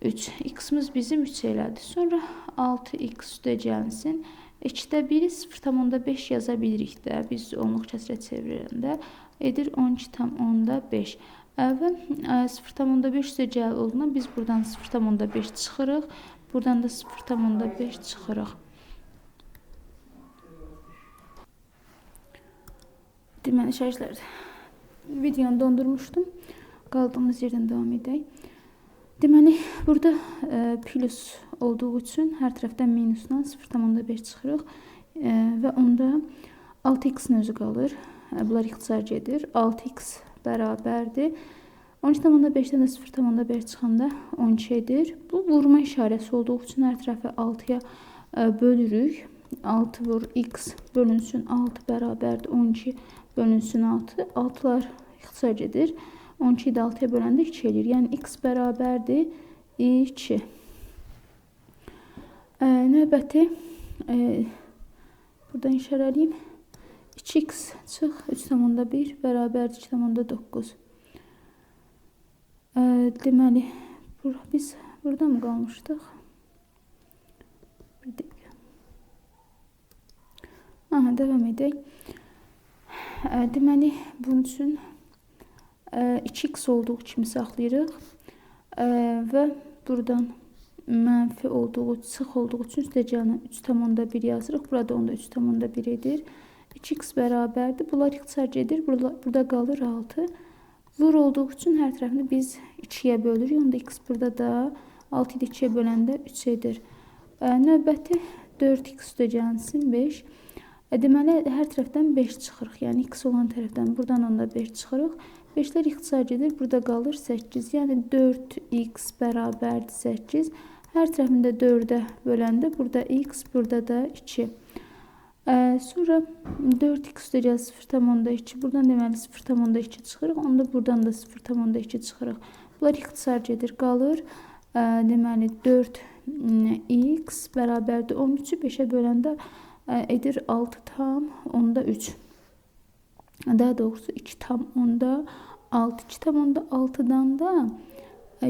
3. X-imiz bizim 3 elədi. Sonra 6x üstə gəlsin. 2-də 1-i 0,5 yaza bilirik də. Biz onluq kəsrə çevirəndə edir 12,5. Və 0,5 üstə gəl olduğundan biz buradan 0,5 çıxırıq. Buradan da 0,5 çıxırıq. Deməli, şərhlər videonu dondurmuşdum. Qaldığımız yerdən davam edək. Deməli, burada plus olduğu üçün hər tərəfdən minusdan 0,5 çıxırıq və onda 6x-in özü qalır. Bunlar ixtisar edir. 6x bərabərdir. 12,5-dən də 0,5 çıxanda 12 edir. Bu vurma işarəsi olduğu üçün hər tərəfi 6-ya bölürük. 6 vur x bölünsün 6 bərabərdir 12 bölünsün 6. 6-lar ixtisar edir. 12-yi də 6-ya böləndə 2 edir. Yəni x bərabərdir 2. Növbəti buradan işarəliyim. 2x çıx 3,1 bərabərdir 2,9. Deməli, biz burada mı qalmışdıq? Bir dəqiqə. Davam edək. Deməli, bunun üçün 2x olduğu kimi saxlayırıq və buradan mənfi olduğu, sıx olduğu üçün üstə gələn 3,1 yazırıq. Burada onda 3,1 edir. 2x bərabərdir. Bunlar ixtisar edir. Burada qalır 6. Vur olduğu üçün hər tərəfini biz 2-yə bölürük. Onda x burada da 6-yı 2-yə böləndə 3 edir. Növbəti 4x üstə gəlsin 5. Deməli, hər tərəfdən 5 çıxırıq. Yəni x olan tərəfdən buradan onda 5 çıxırıq. 5-lər ixtisar edir. Burada qalır 8. Yəni 4x bərabərdir 8. Hər tərəfində 4-ə böləndə burada x, burada da 2. Sonra 4x üstə gəl 0,2. Buradan deməli 0,2 çıxırıq. Onda buradan da 0,2 çıxırıq. Bunlar ixtisar edir. Qalır deməli 4x bərabərdir 13-ü 5-ə böləndə edir 6,3. Daha doğrusu 2,6. 2,6-dan da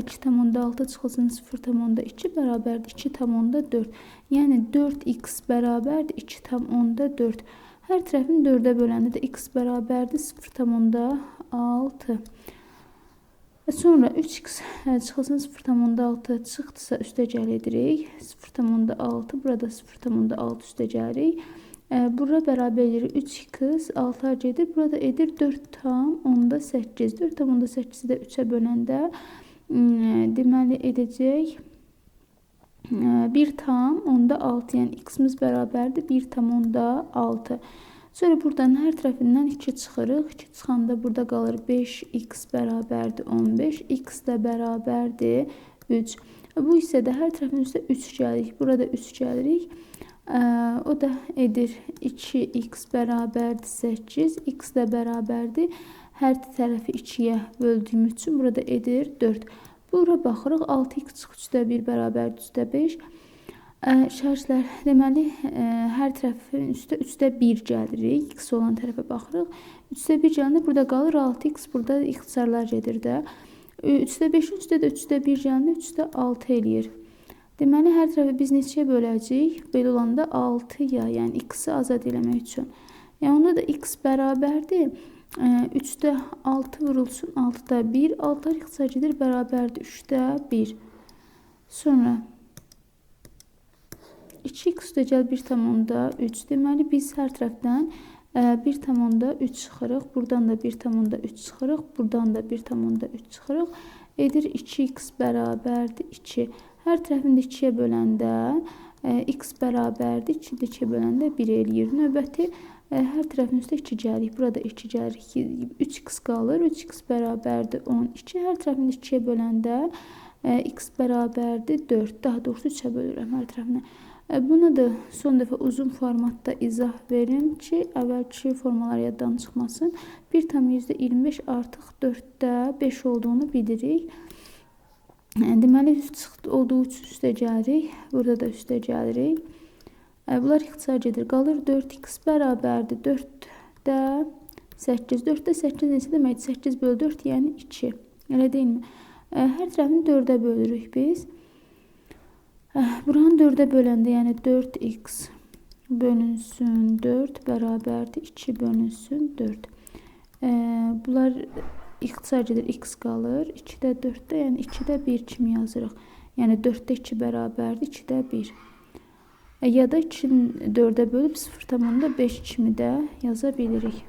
2,6 çıxılsın 0,2 bərabərdir 2,4. Yəni 4x bərabərdir 2,4. Hər tərəfini 4-ə böləndə də x bərabərdir 0,6. Sonra 3x çıxılsın 0,6 çıxdısa üstə gəl edirik. 0,6 burada 0,6 üstə gəlirik. Bura bərabər edir 3x 6'a gedir. Burada edir 4,8. 4,8'i də 3'ə böləndə deməli edəcək 1,6. Yəni x-imiz bərabərdir 1,6. Sonra buradan hər tərəfindən 2 çıxırıq. 2 çıxanda burada qalır 5x bərabərdir 15. X də bərabərdir 3. Bu hissədə hər tərəfin üstə 3 gəlirik. Burada 3 gəlirik. O da edir 2x bərabərdir 8. X də bərabərdir. Hər tərəfi 2'yə böldüyümüz üçün burada edir 4. Bura baxırıq. 6x çıxı 3'də 1 bərabərdir 3'də 5. İşarətlər deməli hər tərəfin üstə 3'də 1 gəlirik. X olan tərəfə baxırıq. 3'də 1 gələndə burada qalır 6x. Burada ixtisarlar gedir də. 3'də 5'in üstə də 3'də 1 gələndə 3'də 6 eləyir. Deməli hər tərəfi biz neçəyə böləcəyik? Belə olanda 6'ya, yəni x-i azad eləmək üçün. Yəni onda da x bərabərdir 3'də 6 vurulsun 6'da 1. 6'lar ixtisar gedir bərabərdir 3'də 1. Sonra 2x üstə gəl 1,3. Deməli biz hər tərəfdən 1,3 çıxırıq. Buradan da 1,3 çıxırıq. Buradan da 1,3 çıxırıq. Edir 2x bərabərdir 2. Hər tərəfində 2'yə böləndə x bərabərdir 2'də 2'yə böləndə 1 eləyir. Növbəti hər tərəfin üstə 2 gəlirik. Burada 2 gəlirik. 3x qalır. 3x bərabərdir 12. Hər tərəfində 2'yə böləndə x bərabərdir 4. Daha doğrusu 3'ə bölürəm hər tərəfinə. Buna da son dəfə uzun formatda izah verim ki, əvvəlki formalar yaddan çıxmasın. 1,25 artıq 4'də 5 olduğunu bilirik. Deməli, üst olduğu üçün üstə gəlirik. Burada da üstə gəlirik. Bunlar ixtisar gedir. Qalır 4x bərabərdir 4'də 8. 4'də 8 neçə deməkdir? 8 bölü 4 yəni 2. Elə deyilmi? Hər tərəfini 4'ə bölürük biz. Buranı 4'ə böləndə yəni 4x bölünsün 4 bərabərdir 2 bölünsün 4. Bunlar ixtisar gedir, x qalır. 2'də 4'də yəni 2'də 1 kimi yazırıq. Yəni 4'də 2 bərabərdir 2'də 1. Ya da 2'ni 4'ə bölüb 0,5 kimi də yaza bilirik.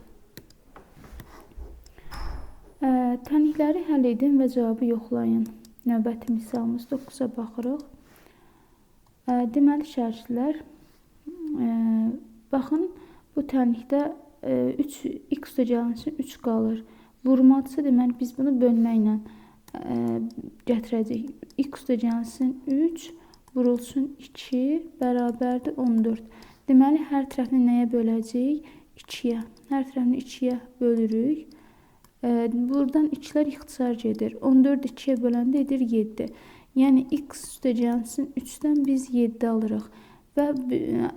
Tənlikləri həll edin və cavabı yoxlayın. Növbəti misalımız 9'a baxırıq. Deməli şərtlər, baxın bu tənlikdə 3x üstə gəlsin 3 qalır. Vurmadırsa deməli biz bunu bölməklə gətirəcəyik. X üstə gəlsin 3 vurulsun 2 bərabərdir 14. Deməli hər tərəfini nəyə böləcəyik? 2'yə. Hər tərəfini 2'yə bölürük. Buradan 2'lər ixtisar gedir. 14 2'yə böləndə edir 7. Yəni x üstə gəlsin 3'dən biz 7 alırıq. Və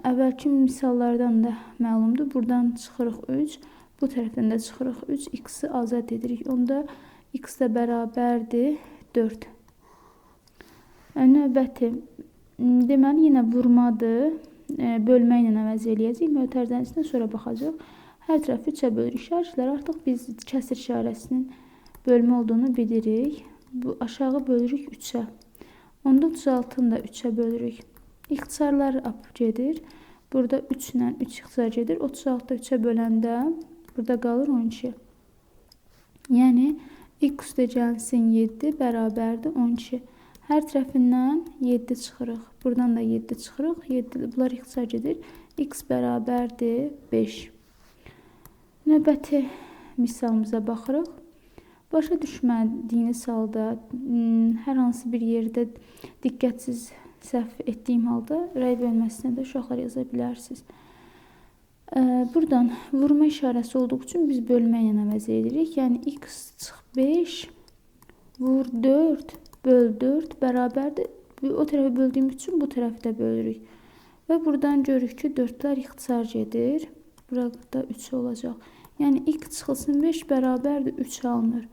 əvvəlki misallardan da məlumdur. Buradan çıxırıq 3. Bu tərəfdən də çıxırıq 3. X-i azad edirik. Onda x də bərabərdir 4. Növbəti. Deməli yenə vurmadır. Bölməklə əvəz eləyəcəyik. Mötərizənin içində sonra baxacaq. Hər tərəfi 3'ə bölürük. İşarətlər artıq biz kəsr işarəsinin bölmə olduğunu bilirik. Bu aşağı bölürük 3'ə. Onda 36'ını da 3'ə bölürük. İxtisarlar gedir. Burada 3 ilə 3 ixtisar gedir. 36'da 3'ə böləndə burada qalır 12. Yəni x üstə gəlsin 7 bərabərdir 12. Hər tərəfindən 7 çıxırıq. Buradan da 7 çıxırıq. 7, bunlar ixtisar gedir. X bərabərdir 5. Növbəti misalımıza baxırıq. Başa düşmədiyiniz halda hər hansı bir yerdə diqqətsiz səhv etdiyim halda rəy bölməsinə də uşaqlar yaza bilərsiniz. Buradan vurma işarəsi olduğu üçün biz bölməklə əvəz edirik. Yəni x çıx 5 vur 4 böl 4 bərabərdir. O tərəfə böldüyümüz üçün bu tərəfi də bölürük. Və buradan görürük ki 4'lər ixtisar gedir. Burada 3 olacaq. Yəni x çıxılsın 5 bərabərdir 3 alınır.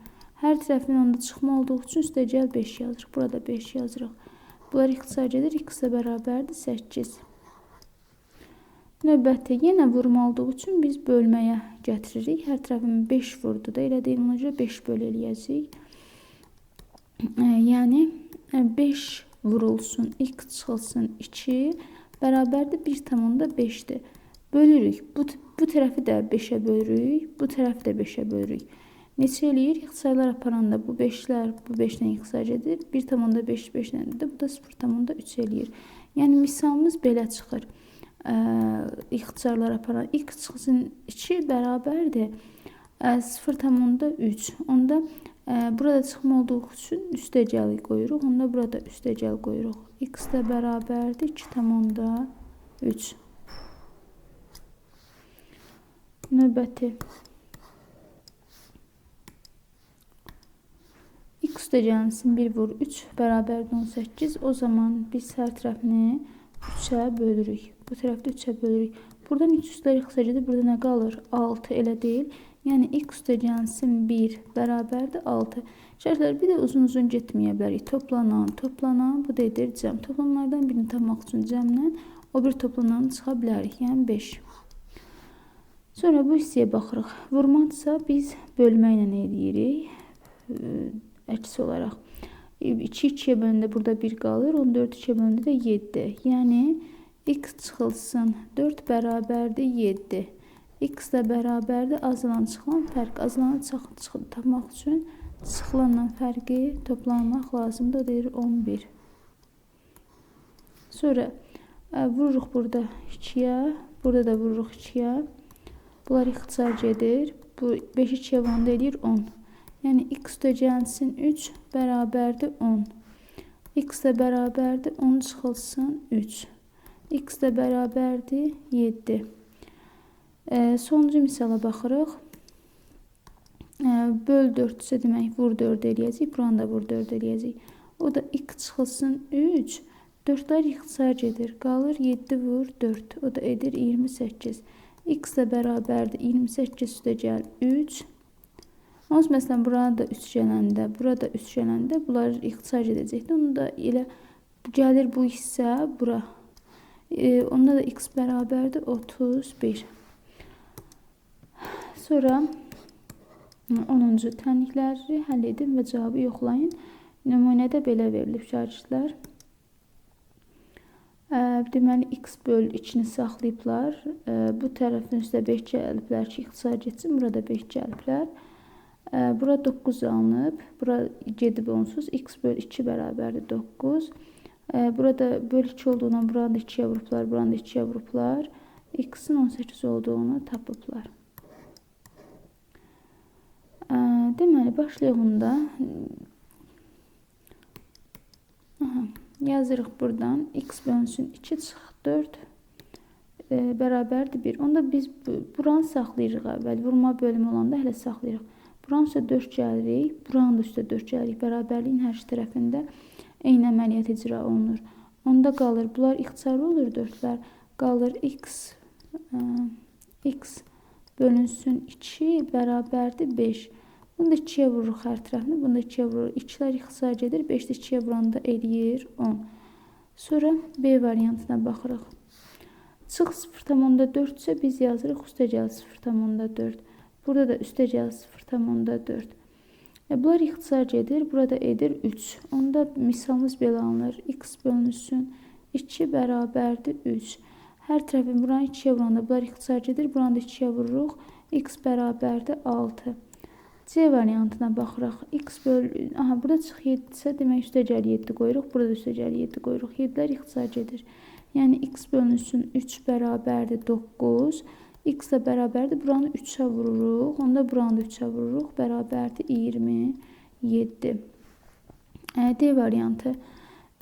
Hər tərəfin onda çıxma olduğu üçün üstəgəl 5 yazırıq. Burada 5 yazırıq. Bunlar ixtisar edir. X-ə bərabərdir 8. Növbəti yenə vurma olduğu üçün biz bölməyə gətiririk. Hər tərəfin 5 vurdu da. Elə deyil, ona görə 5 böl eləyəcəyik. Yəni 5 vurulsun, x çıxılsın 2 bərabərdir 1,5-dir. Bölürük. Bu tərəfi də 5-ə bölürük. Bu tərəfi də 5-ə bölürük. Neçə eləyir? İxtisarlar aparanda bu 5-lər bu 5-dən ixtisar edir. 1,5 5-dən də bu da 0,3 eləyir. Yəni misalımız belə çıxır. İxtisarlar aparan x çıxılsın 2 bərabərdir 0,3. Onda burada çıxma olduğu üçün üstəgəli qoyuruq. Onda burada üstəgəl qoyuruq. X də bərabərdir 2,3. Növbəti. X üstəgəlsin 1 vur 3 bərabərdir 18. O zaman biz hər tərəfini 3-ə bölürük. Bu tərəfdə 3-ə bölürük. Buradan 3 üstəlik ixtisar edir. Burada nə qalır? 6 elə deyil. Yəni x üstəgəlsin 1 bərabərdir 6. Şərtlər bir də uzun getməyə bilərik. Toplanan, bu da edir cəm. Toplamlardan birini tapmaq üçün cəmlə o bir toplananı çıxa bilərik. Yəni 5. Sonra bu hissəyə baxırıq. Vurmadsa biz bölmə ilə eləyirik. Əks olaraq. 2 2-yə bölündə burada 1 qalır. 14 2-yə bölündə də 7. Yəni x çıxılsın 4 bərabərdir 7. X də bərabərdir azalan çıxılan fərq. Azalanı tapmaq üçün çıxılanla fərqi toplamaq lazımdır. O deyir 11. Sonra vururuq burada 2-yə. Burada da vururuq 2-yə. Bunlar ixtisar edir. Bu 5 2-yə vuranda eləyir 10. Yəni x üstəgəlsin 3 bərabərdir 10. X də bərabərdir 10 çıxılsın 3. X də bərabərdir 7. Sonuncu misala baxırıq. Böl 4-sə demək vur 4 eləyəcək. Buranı da vur 4 eləyəcək. O da x çıxılsın 3. 4-lər ixtisar edir. Qalır 7 vur 4. O da edir 28. X də bərabərdir 28 üstəgəl 3. Onsuz məsələn burada 3 gələndə, burada 3 gələndə bunlar ixtisar edəcəkdir. Onu da elə gəlir bu hissə bura. Onda da x bərabərdir 31. Sonra 10-cu tənlikləri həll edin və cavabı yoxlayın. Nümunədə belə verilib şagirdlər. Deməli, x böl 2-ni saxlayıblar. Bu tərəfin üstə 5 gəliblər ki, ixtisar getsin. Burada 5 gəliblər. Bura 9 alınıb. Bura gedib onsuz. X böl 2 bərabərdir 9. Burada böl 2 olduğundan buranı da 2-yə vurublar. Buranı da 2-yə vurublar. X-in 18 olduğunu tapıblar. Deməli, başlayaq onda. Yazırıq buradan. X bölünsün 2 çıx 4 bərabərdir 1. Onda biz buranı saxlayırıq əvvəl. Vurma bölümü olanda hələ saxlayırıq. Buranın üstə 4 gəlirik. Buranın da üstə 4 gəlirik. Bərabərliyin hər iki tərəfində eyni əməliyyat icra olunur. Onda qalır. Bunlar ixtisarlı olur 4-lər. Qalır x bölünsün 2 bərabərdir 5. Bunu da 2-yə vururuq hər tərəfini. Bunu da 2-yə vururuq. 2-lər ixtisar edir. 5 də 2-yə vuranda eləyir 10. Sonra B variantına baxırıq. Çıx 0,4 isə biz yazırıq üstəgəl 0,4. Burada da üstəgəl 0,4. Bunlar ixtisar edir. Burada edir 3. Onda misalımız belə alınır. X bölünsün 2 bərabərdir 3. Hər tərəfin buranı 2-yə vuranda bunlar ixtisar edir. Buranı da 2-yə vururuq. X bərabərdir 6. C variantına baxırıq. X böl... burada çıx 7 isə demək üstəgəl 7 qoyuruq. Burada üstəgəl 7 qoyuruq. 7-lər ixtisar edir. Yəni x bölünsün 3 bərabərdir 9. X də bərabərdir. Buranı 3-ə vururuq. Onda buranı da 3-ə vururuq. Bərabərdir 27. D variantı.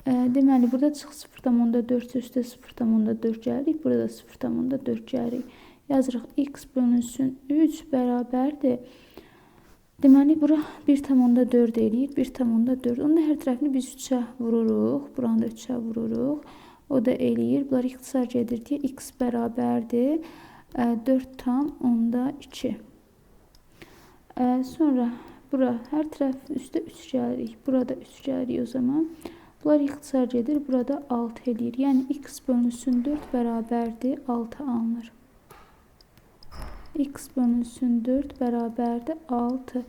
Deməli, burada çıx 0,4 üstə 0,4 gəlirik. Burada 0,4 gəlirik. Yazırıq x bölünsün 3 bərabərdir. Deməli, bura 1,4 eləyir. 1,4. Onda hər tərəfini biz 3-ə vururuq. Buranı da 3-ə vururuq. O da eləyir. Bunlar ixtisar edir deyə x bərabərdir 4,2. Sonra bura hər tərəf üstə 3 gəlirik. Burada 3 gəlirik o zaman. Bunlar ixtisar edir. Burada 6 eləyir. Yəni x bölünsün 4 bərabərdir 6 alınır. X bölünsün 4 bərabərdir 6.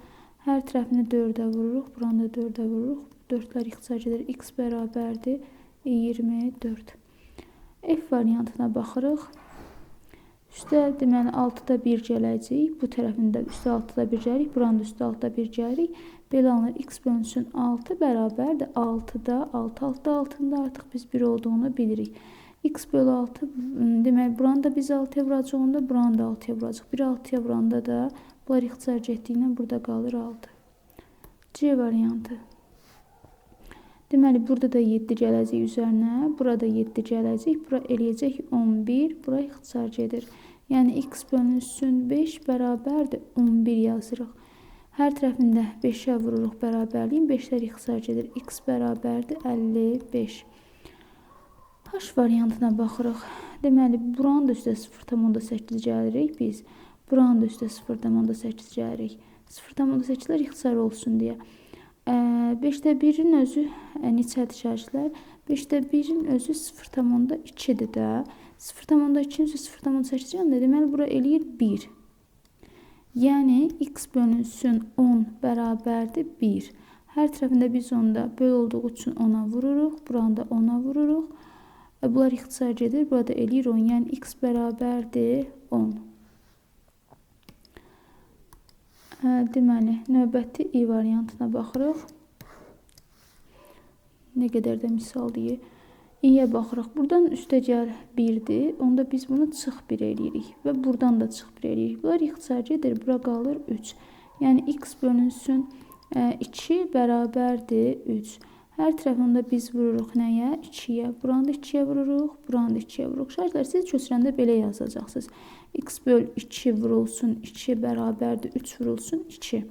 Hər tərəfini 4-ə vururuq. Buranı da 4-ə vururuq. 4'lər ixtisar edir. X bərabərdir 24. F variantına baxırıq. Üstə deməli 6'da 1 gələcək. Bu tərəfində üstə 6'da 1 gəlirik. Buranın da üstə 6'da 1 gəlirik. Belə alınır. X bölünsün 6 bərabərdir 6'da 6. 6'da 6'da artıq biz 1 olduğunu bilirik. X bölü 6 deməli buranı da biz 6'ya vuracaq. Onda buranı da 6'ya vuracaq. 1 6'ya vuranda da bunlar ixtisar etdiyindən burada qalır 6. C variantı. Deməli burada da 7 gələcək üzərinə. Burada 7 gələcək. Bura eləyəcək 11. Bura ixtisar edir. Yəni x bölünsün 5 bərabərdir 11 yazırıq. Hər tərəfində 5'ə vururuq bərabərliyin. 5'lər ixtisar edir. X bərabərdir 55. H variantına baxırıq. Deməli buranın da üstə 0,8 gəlirik biz. Buranın da üstə 0,8 gəlirik. 0,8'lər ixtisar olsun deyə. 5'də 1'in özü neçədir şərtlər? 5'də 1'in özü 0,2'dir də. 0,2'in özü 0,8 yanında deməli bura eləyir 1. Yəni x bölünsün 10 bərabərdir 1. Hər tərəfində biz onda böl olduğu üçün 10'a vururuq. Buranı da 10'a vururuq. Bunlar ixtisar edir. Burada eləyir 10. Yəni x bərabərdir 10. Deməli, növbəti i variantına baxırıq. Nə qədər də misal deyir. İ'yə baxırıq. Buradan üstə gəl 1'dir. Onda biz bunu çıx 1 eləyirik. Və buradan da çıx 1 eləyirik. Bunlar ixtisar edir. Bura qalır 3. Yəni x bölünsün 2 bərabərdir 3. Hər tərəfində biz vururuq nəyə? 2'yə. Buranı da 2'yə vururuq. Buranı da 2'yə vururuq. Şərtlər siz köçürəndə belə yazacaqsınız. X böl 2 vurulsun 2 bərabərdir 3 vurulsun 2.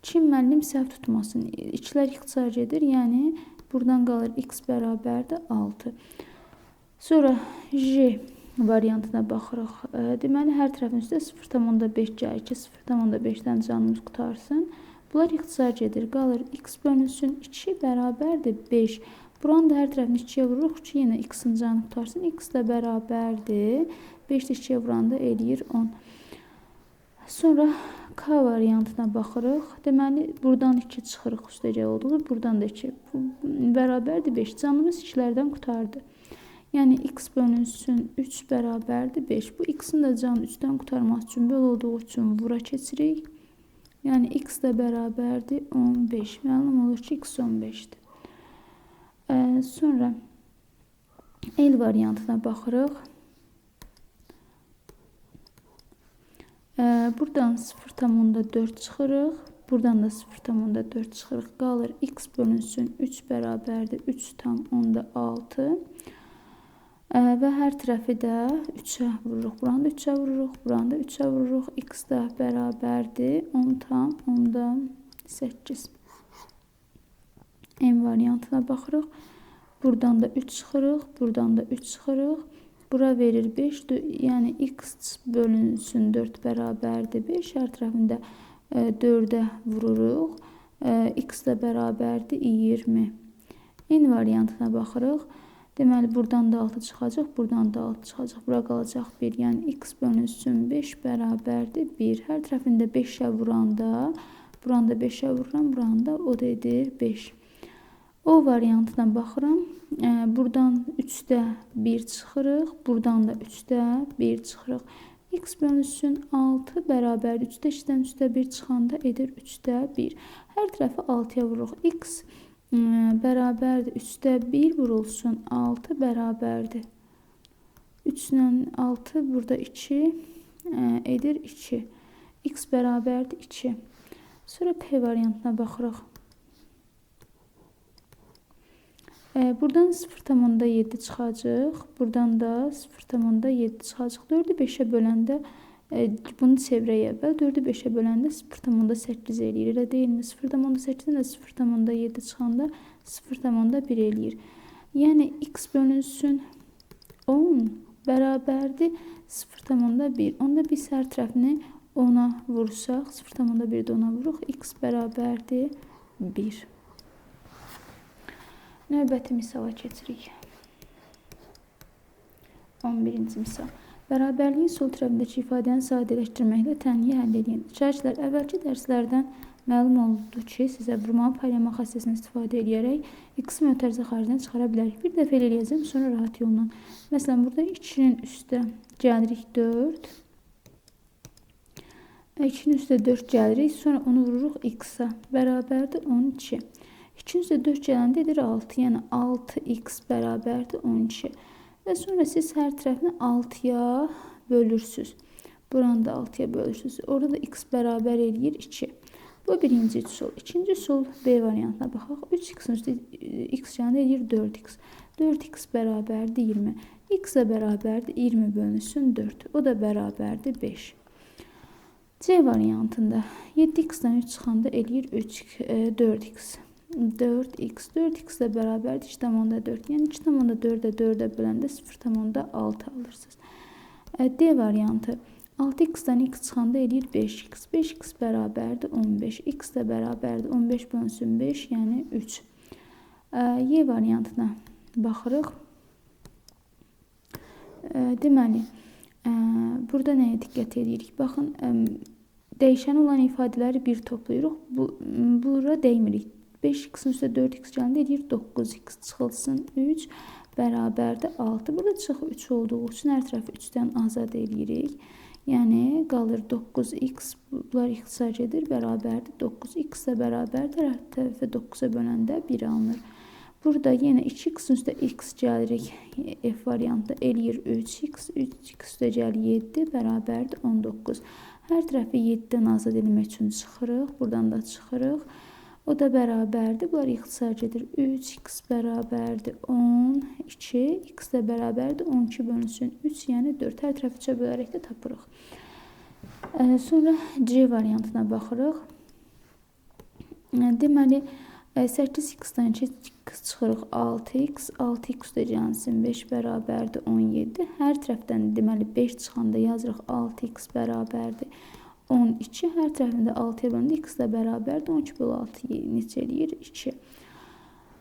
Kim müəllim səhv tutmasın. 2'lər ixtisar edir. Yəni buradan qalır x bərabərdir 6. Sonra J variantına baxırıq. Deməli hər tərəfin üstə 0,5 gəlir ki 0,5'dən canımız qutarsın. Bunlar ixtisar edir. Qalır x bölünsün 2 bərabərdir 5. Buranı da hər tərəfini 2'yə vururuq ki yenə x'in canı qutarsın. X də bərabərdir 5'də 2'yə vuranda eləyir 10. Sonra K variantına baxırıq. Deməli buradan 2 çıxırıq üstəcə olduğu. Buradan da 2 bərabərdir 5. Canımız 2'lərdən qutardı. Yəni x bölünsün 3 bərabərdir 5. Bu x'in də canı 3'dən qutarmaq üçün böl olduğu üçün vura keçirik. Yəni x də bərabərdir 15. Məlum olur ki x 15'dir. Sonra L variantına baxırıq. Buradan 0,4 çıxırıq. Buradan da 0,4 çıxırıq. Qalır x bölünsün 3 bərabərdir 3,6. Və hər tərəfi də 3'ə vururuq. Buranı da 3'ə vururuq. Buranı da 3'ə vururuq. X də bərabərdir 10,8. M variantına baxırıq. Buradan da 3 çıxırıq. Buradan da 3 çıxırıq. Bura verir 5. Yəni x bölünsün 4 bərabərdir 5. Hər tərəfində 4'ə vururuq. X də bərabərdir 20. N variantına baxırıq. Deməli buradan da 6 çıxacaq. Buradan da 6 çıxacaq. Bura qalacaq 1. Yəni x bölünsün 5 bərabərdir 1. Hər tərəfində 5'ə vuranda, buranda 5'ə vururam. Buranda o da edir 5. O variantına baxıram. Buradan 3'də 1 çıxırıq. Buradan da 3'də 1 çıxırıq. X bölünsün 6 bərabərdir. 3'də 2'dən 3'də 1 çıxanda edir 3'də 1. Hər tərəfi 6'ya vururuq. X bərabərdir. 3'də 1 vurulsun 6 bərabərdir. 3'lə 6 burada 2 edir 2. X bərabərdir 2. Sonra P variantına baxırıq. Buradan 0,7 çıxacaq. Buradan da 0,7 çıxacaq. 4'ü 5'ə böləndə bunu çevrəyə əvvəl 4'ü 5'ə böləndə 0,8 eləyir. Elə deyilmi? 0,8'dən də 0,7 çıxanda 0,1 eləyir. Yəni x bölünsün 10 bərabərdir 0,1. Onda biz hər tərəfini 10'a vursaq, 0,1 də 10'a vuruq, x bərabərdir 1. Növbəti misala keçirik. 11-ci misal. Bərabərliyin sol tərəfindəki ifadəni sadələşdirməklə tənliyi həll edin. Şagirdlər, əvvəlki dərslərdən məlum oldu ki, sizə vurmalı paylamaq xassəsini istifadə edərək x mötərizə xaricdən çıxara bilərik. Bir dəfə elə eləyəcəm, sonra rahat yolla. Məsələn, burada 2-nin üstə gəlirik 4. 2-nin üstə 4 gəlirik, sonra onu vururuq x-a. Bərabərdir 12. 2-nin üstə 4 gələndə edir 6. Yəni 6x bərabərdir 12. Və sonra siz hər tərəfini 6'ya bölürsünüz. Buranı da 6'ya bölürsünüz. Orada da x bərabər eləyir 2. Bu birinci üsul. İkinci üsul B variantına baxaq. 3x'in üstə x yanında eləyir 4x. 4x bərabərdir 20. X-ə bərabərdir 20 bölünsün 4. O da bərabərdir 5. C variantında 7x-dən 3 çıxanda eləyir 4x. 4x. 4x də bərabərdir 2,4. Yəni 2,4-ə 4-ə böləndə 0,6 alırsınız. D variantı. 6x-dən x çıxanda eləyir 5x. 5x bərabərdir 15. X də bərabərdir 15 bölünsün 5, yəni 3. Y variantına baxırıq. Deməli, burada nəyə diqqət edirik? Baxın, dəyişən olan ifadələri bir toplayırıq. Bura dəymirik. 5x-in üstə 4x gəlində edir 9x çıxılsın 3 bərabərdir 6. Burada çıx 3 olduğu üçün hər tərəfi 3-dən azad edirik. Yəni qalır 9x, bunlar ixtisar edir, bərabərdir 9x də bərabərdir, hər tərəfi 9'a böləndə 1 alınır. Burada yenə 2x-in üstə x gəlirik, F variantı eləyir 3x, 3x üstə gəlir 7 bərabərdir 19. Hər tərəfi 7-dən azad edilmək üçün çıxırıq, buradan da çıxırıq. O da bərabərdir. Bunlar ixtisar edir. 3x bərabərdir 10, 2, x də bərabərdir 12 bölünsün 3, yəni 4. Hər tərəfi 3'ə bölərək də tapırıq. Sonra C variantına baxırıq. Deməli, 8x-dən 2x çıxırıq 6x, 6x də gəlsin 5 bərabərdir 17. Hər tərəfdən deməli 5 çıxanda yazırıq 6x bərabərdir 12, hər tərəfində 6'ya bölündə x də bərabərdir 12 bölü 6 neçə eləyir 2.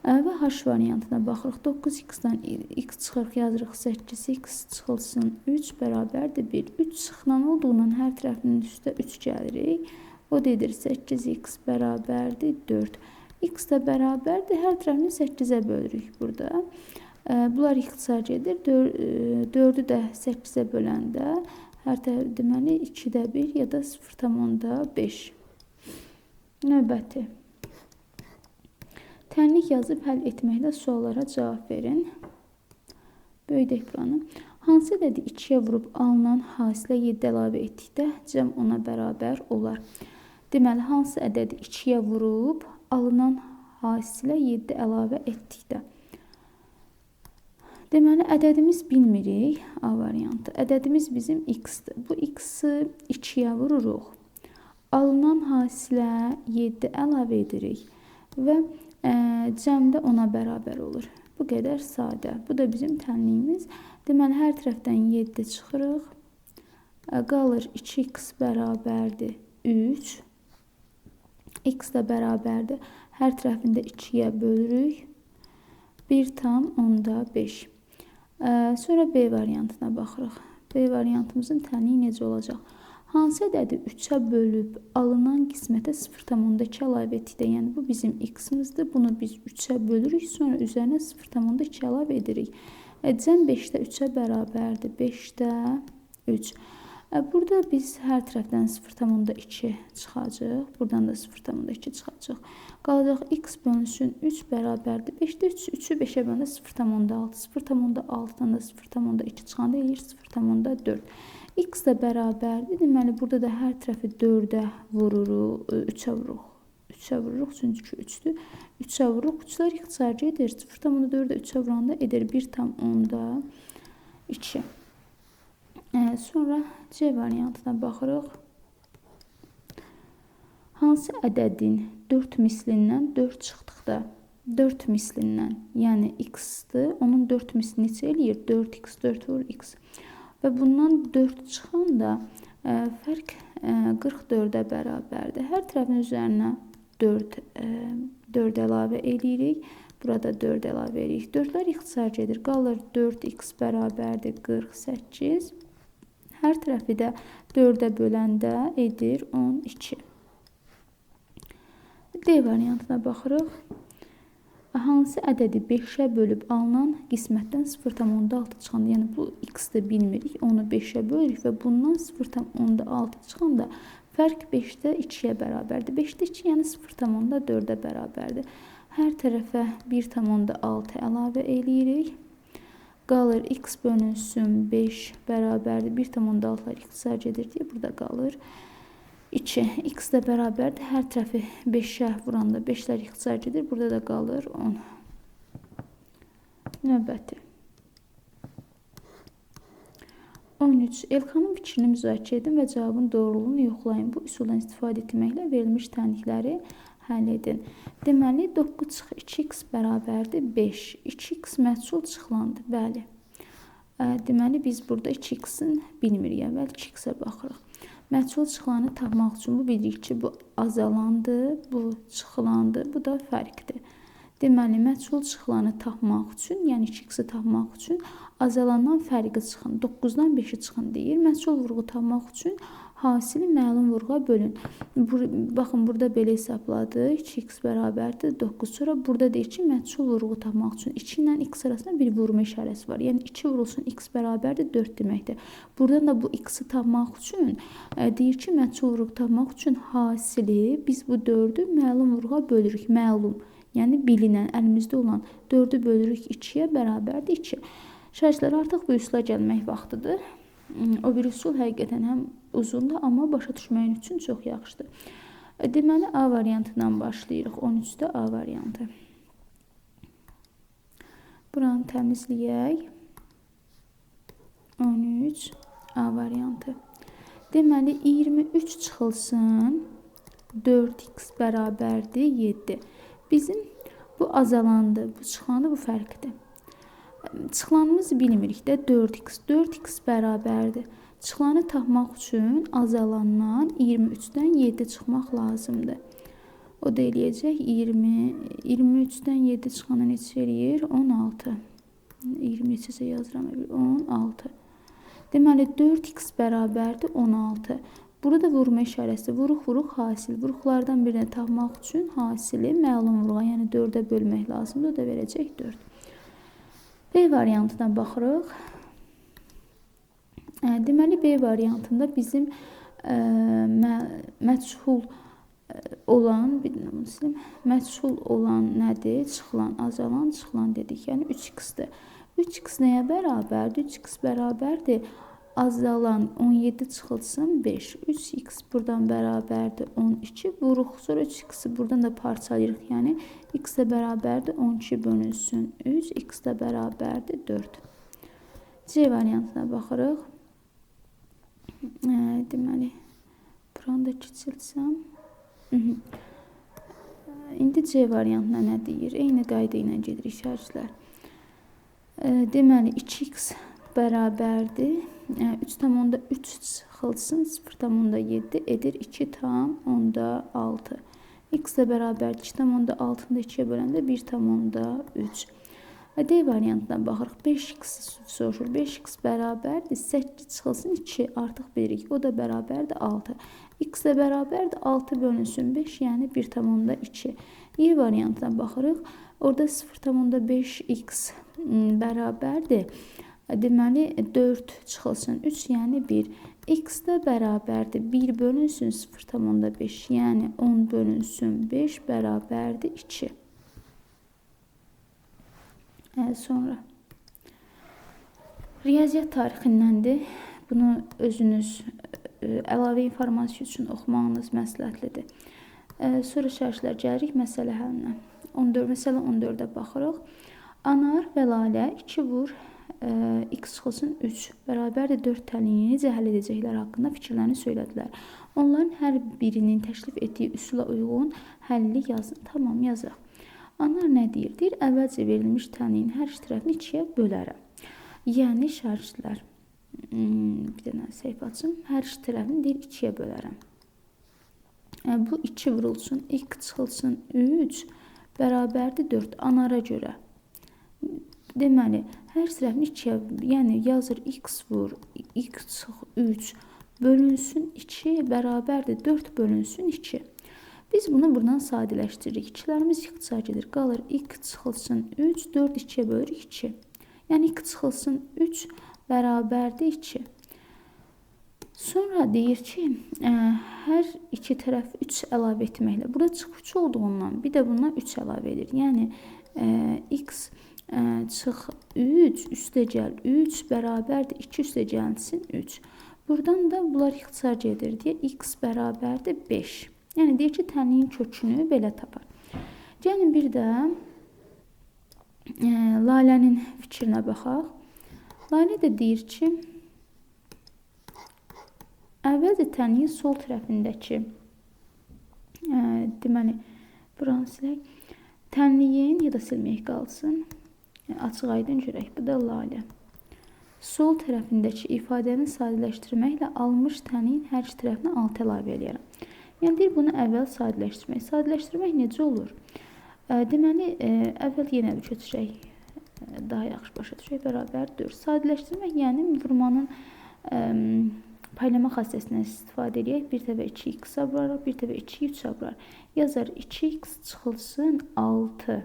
Və H variantına baxırıq. 9x-dən x çıxırıq, yazırıq 8x çıxılsın 3 bərabərdir 1. 3 çıxılan olduğundan hər tərəfinin üstə 3 gəlirik. O da edir 8x bərabərdir 4. X də bərabərdir, hər tərəfini 8'ə bölürük burada. Bunlar ixtisar edir. 4'ü də 8'ə böləndə hər tərəf deməli 2'də 1 ya da 0,5. Növbəti. Tənlik yazıb həll etməklə suallara cavab verin. Böyük ekranı. Hansı ədədi 2'yə vurub alınan hasilə 7 əlavə etdikdə cəm ona bərabər olar? Deməli, hansı ədədi 2'yə vurub alınan hasilə 7 əlavə etdikdə. Deməli, ədədimiz bilmirik. A variantı. Ədədimiz bizim x-dir. Bu x-i 2'yə vururuq. Alınan hasilə 7 əlavə edirik. Və cəmdə ona bərabər olur. Bu qədər sadə. Bu da bizim tənliyimiz. Deməli, hər tərəfdən 7 çıxırıq. Qalır 2x bərabərdir 3. X də bərabərdir. Hər tərəfində 2'yə bölürük. 1,5. Sonra B variantına baxırıq. B variantımızın tənliyi necə olacaq? Hansı ədədi 3'ə bölüb alınan qismətə 0,2 əlavə etdikdə, yəni bu bizim x-imizdir. Bunu biz 3'ə bölürük, sonra üzərinə 0,2 əlavə edirik. Cəm 5'də 3'ə bərabərdir. 5'də 3. Burada biz hər tərəfdən 0,2 çıxacaq. Buradan da 0,2 çıxacaq. Qalacaq x bölünsün 3 bərabərdir. 5'də 3'ü 5'ə böləndə 0,6. 0,6'dan da 0,2 çıxanda eləyir 0,4. X də bərabərdir. Deməli, burada da hər tərəfi 4'ə vururuq, 3'ə vururuq. 3'ə vururuq, çünki 3'dür. 3'ə vururuq. 3'lər ixtisarcı edir. 0,4'ə 3'ə vuranda edir 1,2. Sonra C variantına baxırıq. Hansı ədədin 4 mislindən 4 çıxdıqda 4 mislindən, yəni x-dır, onun 4 misli neçə eləyir? 4x, 4 vur x. Və bundan 4 çıxanda Fərq 44-ə bərabərdir. Hər tərəfin üzərinə 4 əlavə edirik. Burada 4 əlavə edirik. 4-lər ixtisar edir. Qalır 4x bərabərdir 48. Hər tərəfi də 4-ə böləndə edir 12. D variantına baxırıq. Hansı ədədi 5-ə bölüb alınan qismətdən 0,6 çıxanda, yəni bu x-də bilmirik, onu 5-ə bölürük və bundan 0,6 çıxanda fərq 5-də 2-yə bərabərdir. 5-də 2, yəni 0,4-ə bərabərdir. Hər tərəfə 1,6 əlavə eləyirik. Qalır x bölünsün 5 bərabərdir. 1,6-lar ixtisar edir deyə burada qalır 2. X də bərabərdir. Hər tərəfi 5-ə vuranda 5-lər ixtisar edir. Burada da qalır 10. Növbəti. 13. Elxanın fikrini müzakirə edin və cavabın doğruluğunu yoxlayın. Bu üsuldan istifadə etməklə verilmiş tənlikləri həll edin. Deməli, 9 çıx 2x bərabərdir 5. 2x məhsul çıxlandı. Bəli. Deməli, biz burada 2x-in bilmirik. Əvvəl 2x-ə baxırıq. Məhsul çıxılanı tapmaq üçün bu bilirik ki, bu azalandı, bu çıxılandı, bu da fərqdir. Deməli, məhsul çıxılanı tapmaq üçün, yəni 2x-i tapmaq üçün azalandan fərqi çıxın. 9-dan 5-i çıxın deyir. Məhsul vurğu tapmaq üçün hasili məlum vurğa bölün. Baxın, burada belə hesabladı. 2x bərabərdir 9. Sonra burada deyir ki, məhsul vurğu tapmaq üçün 2 ilə x arasında bir vurma işarəsi var. Yəni 2 vurulsun x bərabərdir 4 deməkdir. Buradan da bu x-i tapmaq üçün deyir ki, məhsul vurğu tapmaq üçün hasili biz bu 4-ü məlum vurğa bölürük. Məlum, yəni bilinən, əlimizdə olan 4-ü bölürük 2-yə bərabərdir 2. Şərhçilər, artıq bu üsula gəlmək vaxtıdır. O bir üsul həqiqətən həm uzundur, amma başa düşmək üçün çox yaxşıdır. Deməli, A variantından başlayırıq. 13-də A variantı. Buranı təmizləyək. 13 A variantı. Deməli, 23 çıxılsın 4x bərabərdir 7. Bizim bu azalandı, bu çıxandı, bu fərqdir. Çıxılanımızı bilmirik də 4x. 4x bərabərdir. Çıxılanı tapmaq üçün azalandan 23-dən 7 çıxmaq lazımdır. O da eləyəcək 23-dən 7 çıxana neçə eləyir? 16. 23-ə yazıram. 16. Deməli, 4x bərabərdir 16. Burada vurma işarəsi, vuruq hasil. Vuruqlardan birini tapmaq üçün hasili məlum vurğa, yəni 4-ə bölmək lazımdır. O da verəcək 4. B variantına baxırıq. Deməli, B variantında bizim məchul olan nədir? Çıxılan, azalan, çıxılan dedik. Yəni 3x-dir. 3x nəyə bərabərdir? 3x bərabərdir. Azalan 17 çıxılsın 5. 3x buradan bərabərdir 12. Vuruq. Sonra 3x-i buradan da parçalayırıq. Yəni x də bərabərdir 12 bölünsün 3. X də bərabərdir 4. C variantına baxırıq. Deməli, buranı da kiçiltsəm. İndi C variantına nə deyir? Eyni qayda ilə gedirik şərhçilər. Deməli, 2x bərabərdir. 3,3 çıxılsın 0,7 edir 2,6. X də bərabərdir. 2,6-nı 2-yə böləndə 1,3. D variantına baxırıq. 5x soruşur. 5x bərabərdir. 8 çıxılsın 2 artıq bilirik. O da bərabərdir 6. X də bərabərdir 6 bölünsün 5, yəni 1,2. Y variantına baxırıq. Orada 0,5x bərabərdir. Deməli, 4 çıxılsın 3, yəni 1. X də bərabərdir. 1 bölünsün 0,5, yəni 10 bölünsün 5 bərabərdir 2. Sonra riyaziyyat tarixindəndir. Bunu özünüz əlavə informasiya üçün oxumağınız məsləhətlidir. Sonra şərhçilər gəlirik məsələ həlinə. Məsələ 14-də baxırıq. Anar və Lalə 2 vur x çıxılsın 3 bərabərdir 4 tənliyini necə həll edəcəklər haqqında fikirlərini söylədilər. Onların hər birinin təklif etdiyi üsula uyğun həlli yazın. Tamam, yazaq. Anar nə deyir? Deyir, əvvəlcə verilmiş tənliyin hər iki tərəfini 2-yə bölərəm. Yəni, şərhçilər, bir dənə səhifə açım. Hər iki tərəfini deyir 2-yə bölərəm. Bu 2 vurulsun, x çıxılsın 3 bərabərdir 4 anara görə. Deməli, hər tərəfini 2-yə, yəni yazır x vur, x çıx 3 bölünsün 2 bərabərdir 4 bölünsün 2. Biz bunu buradan sadələşdiririk. 2'lərimiz ixtisar gedir. Qalır x çıxılsın 3, 4 2'yə bölürük 2. Yəni x çıxılsın 3 bərabərdir 2. Sonra deyir ki, hər iki tərəf 3 əlavə etməklə. Burada çıx 3 olduğundan bir də bundan 3 əlavə edir. Yəni x çıx 3 üstə gəl 3 bərabərdir 2 üstə gəlsin 3. Buradan da bunlar ixtisar gedir deyə x bərabərdir 5. Yəni deyir ki, tənliyin kökünü belə tapar. Gəlin bir də Lalənin fikrinə baxaq. Lalə də deyir ki, əvvəlcə tənliyin sol tərəfindəki deməli, buranı silək. Tənliyin ya da silməyək qalsın. Açıq aydın görək. Bu da Lalə. Sol tərəfindəki ifadəni sadələşdirməklə almış tənliyin hər iki tərəfinə 6 əlavə eləyərəm. Yəni deyir, bunu əvvəl sadələşdirmək. Sadələşdirmək necə olur? Deməli, əvvəl yenə bir köçürək. Daha yaxşı başa düşək. Bərabər 4. Sadələşdirmək, yəni vurmanın paylama xassəsindən istifadə edək. Bir dəfə 2x vuraraq, bir dəfə 2 3 vuraraq. Yazar 2x çıxılsın 6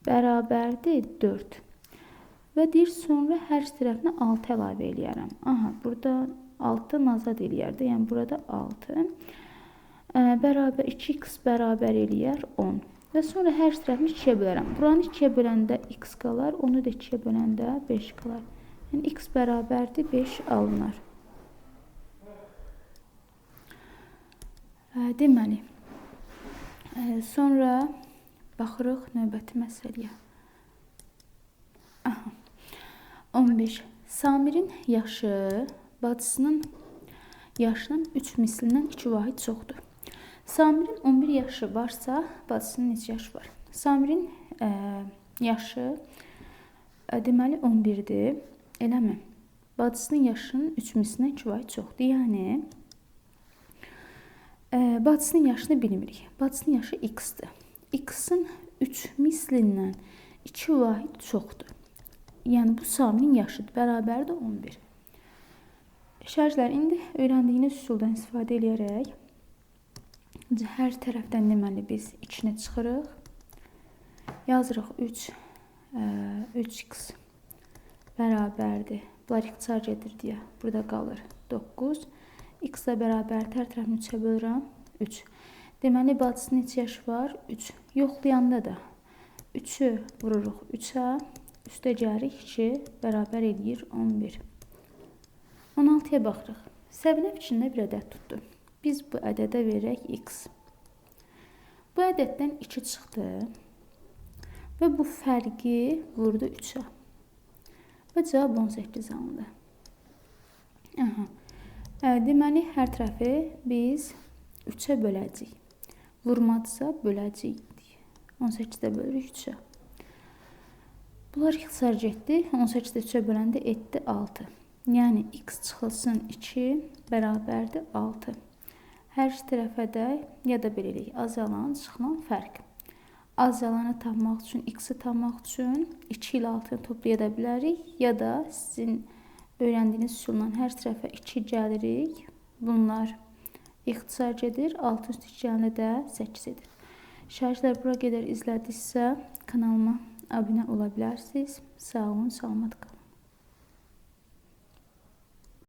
bərabərdir 4. Və deyir, sonra hər tərəfinə 6 əlavə eləyərəm. Aha, burada 6 azad eləyərdi. Yəni burada 6 bərabər 2x bərabər eləyər 10. Və sonra hər tərəfini 2-yə bölərəm. Buranı 2-yə böləndə x qalar, onu da 2-yə böləndə 5 qalar. Yəni x bərabərdir 5 alınar. Deməli, sonra baxırıq növbəti məsələyə. 15. Samirin yaşı bacısının yaşının 3 mislindən 2 vahid çoxdur. Samirin 11 yaşı varsa, bacısının neçə yaşı var? Samirin yaşı deməli 11'dir. Eləmi? Bacısının yaşının 3 mislindən 2 vahid çoxdur. Yəni bacısının yaşını bilmirik. Bacısının yaşı x-dir. X-in 3 mislindən 2 vahid çoxdur. Yəni bu Samirin yaşıdır. Bərabərdir 11. Şərhlər, indi öyrəndiyiniz üsuldan istifadə edərək hər tərəfdən deməli biz içinə çıxırıq. Yazırıq 3x bərabərdir. Bunlar ixtisar gedir deyə burada qalır 9. X ilə bərabər hər tərəfini 3'ə bölürəm 3. Deməli bacısının neçə yaşı var? 3. Yoxlayanda da 3'ü vururuq 3'ə. Üstə gəlirik 2 bərabər eləyir 11. 16'ya baxırıq. Səbinəv içində bir ədəd tutdu. Biz bu ədədə verək x. Bu ədəddən 2 çıxdı və bu fərqi vurdu 3'ə. Və cavab 18 alındı. Deməli, hər tərəfi biz 3'ə böləcəyik. Vurmadsa böləcəyik. 18'də bölürük 3'ə. Bunlar ixtisar getdi. 18'də 3'ə böləndə etdi 6. Yəni x çıxılsın 2 bərabərdir 6. Hər iki tərəfə də ya da belə eləyək, azalan, çıxılan fərq. Azalanı tapmaq üçün, x-i tapmaq üçün 2 ilə 6'ını toplaya bilərik. Ya da sizin öyrəndiyiniz üsulla hər tərəfə 2 gəlirik. Bunlar ixtisar gedir. 6 üstü 2 gəlinə də 8 edir. Şərhlər bura qədər izlədinizsə kanalıma abunə ola bilərsiniz. Sağ olun, salamat qalın.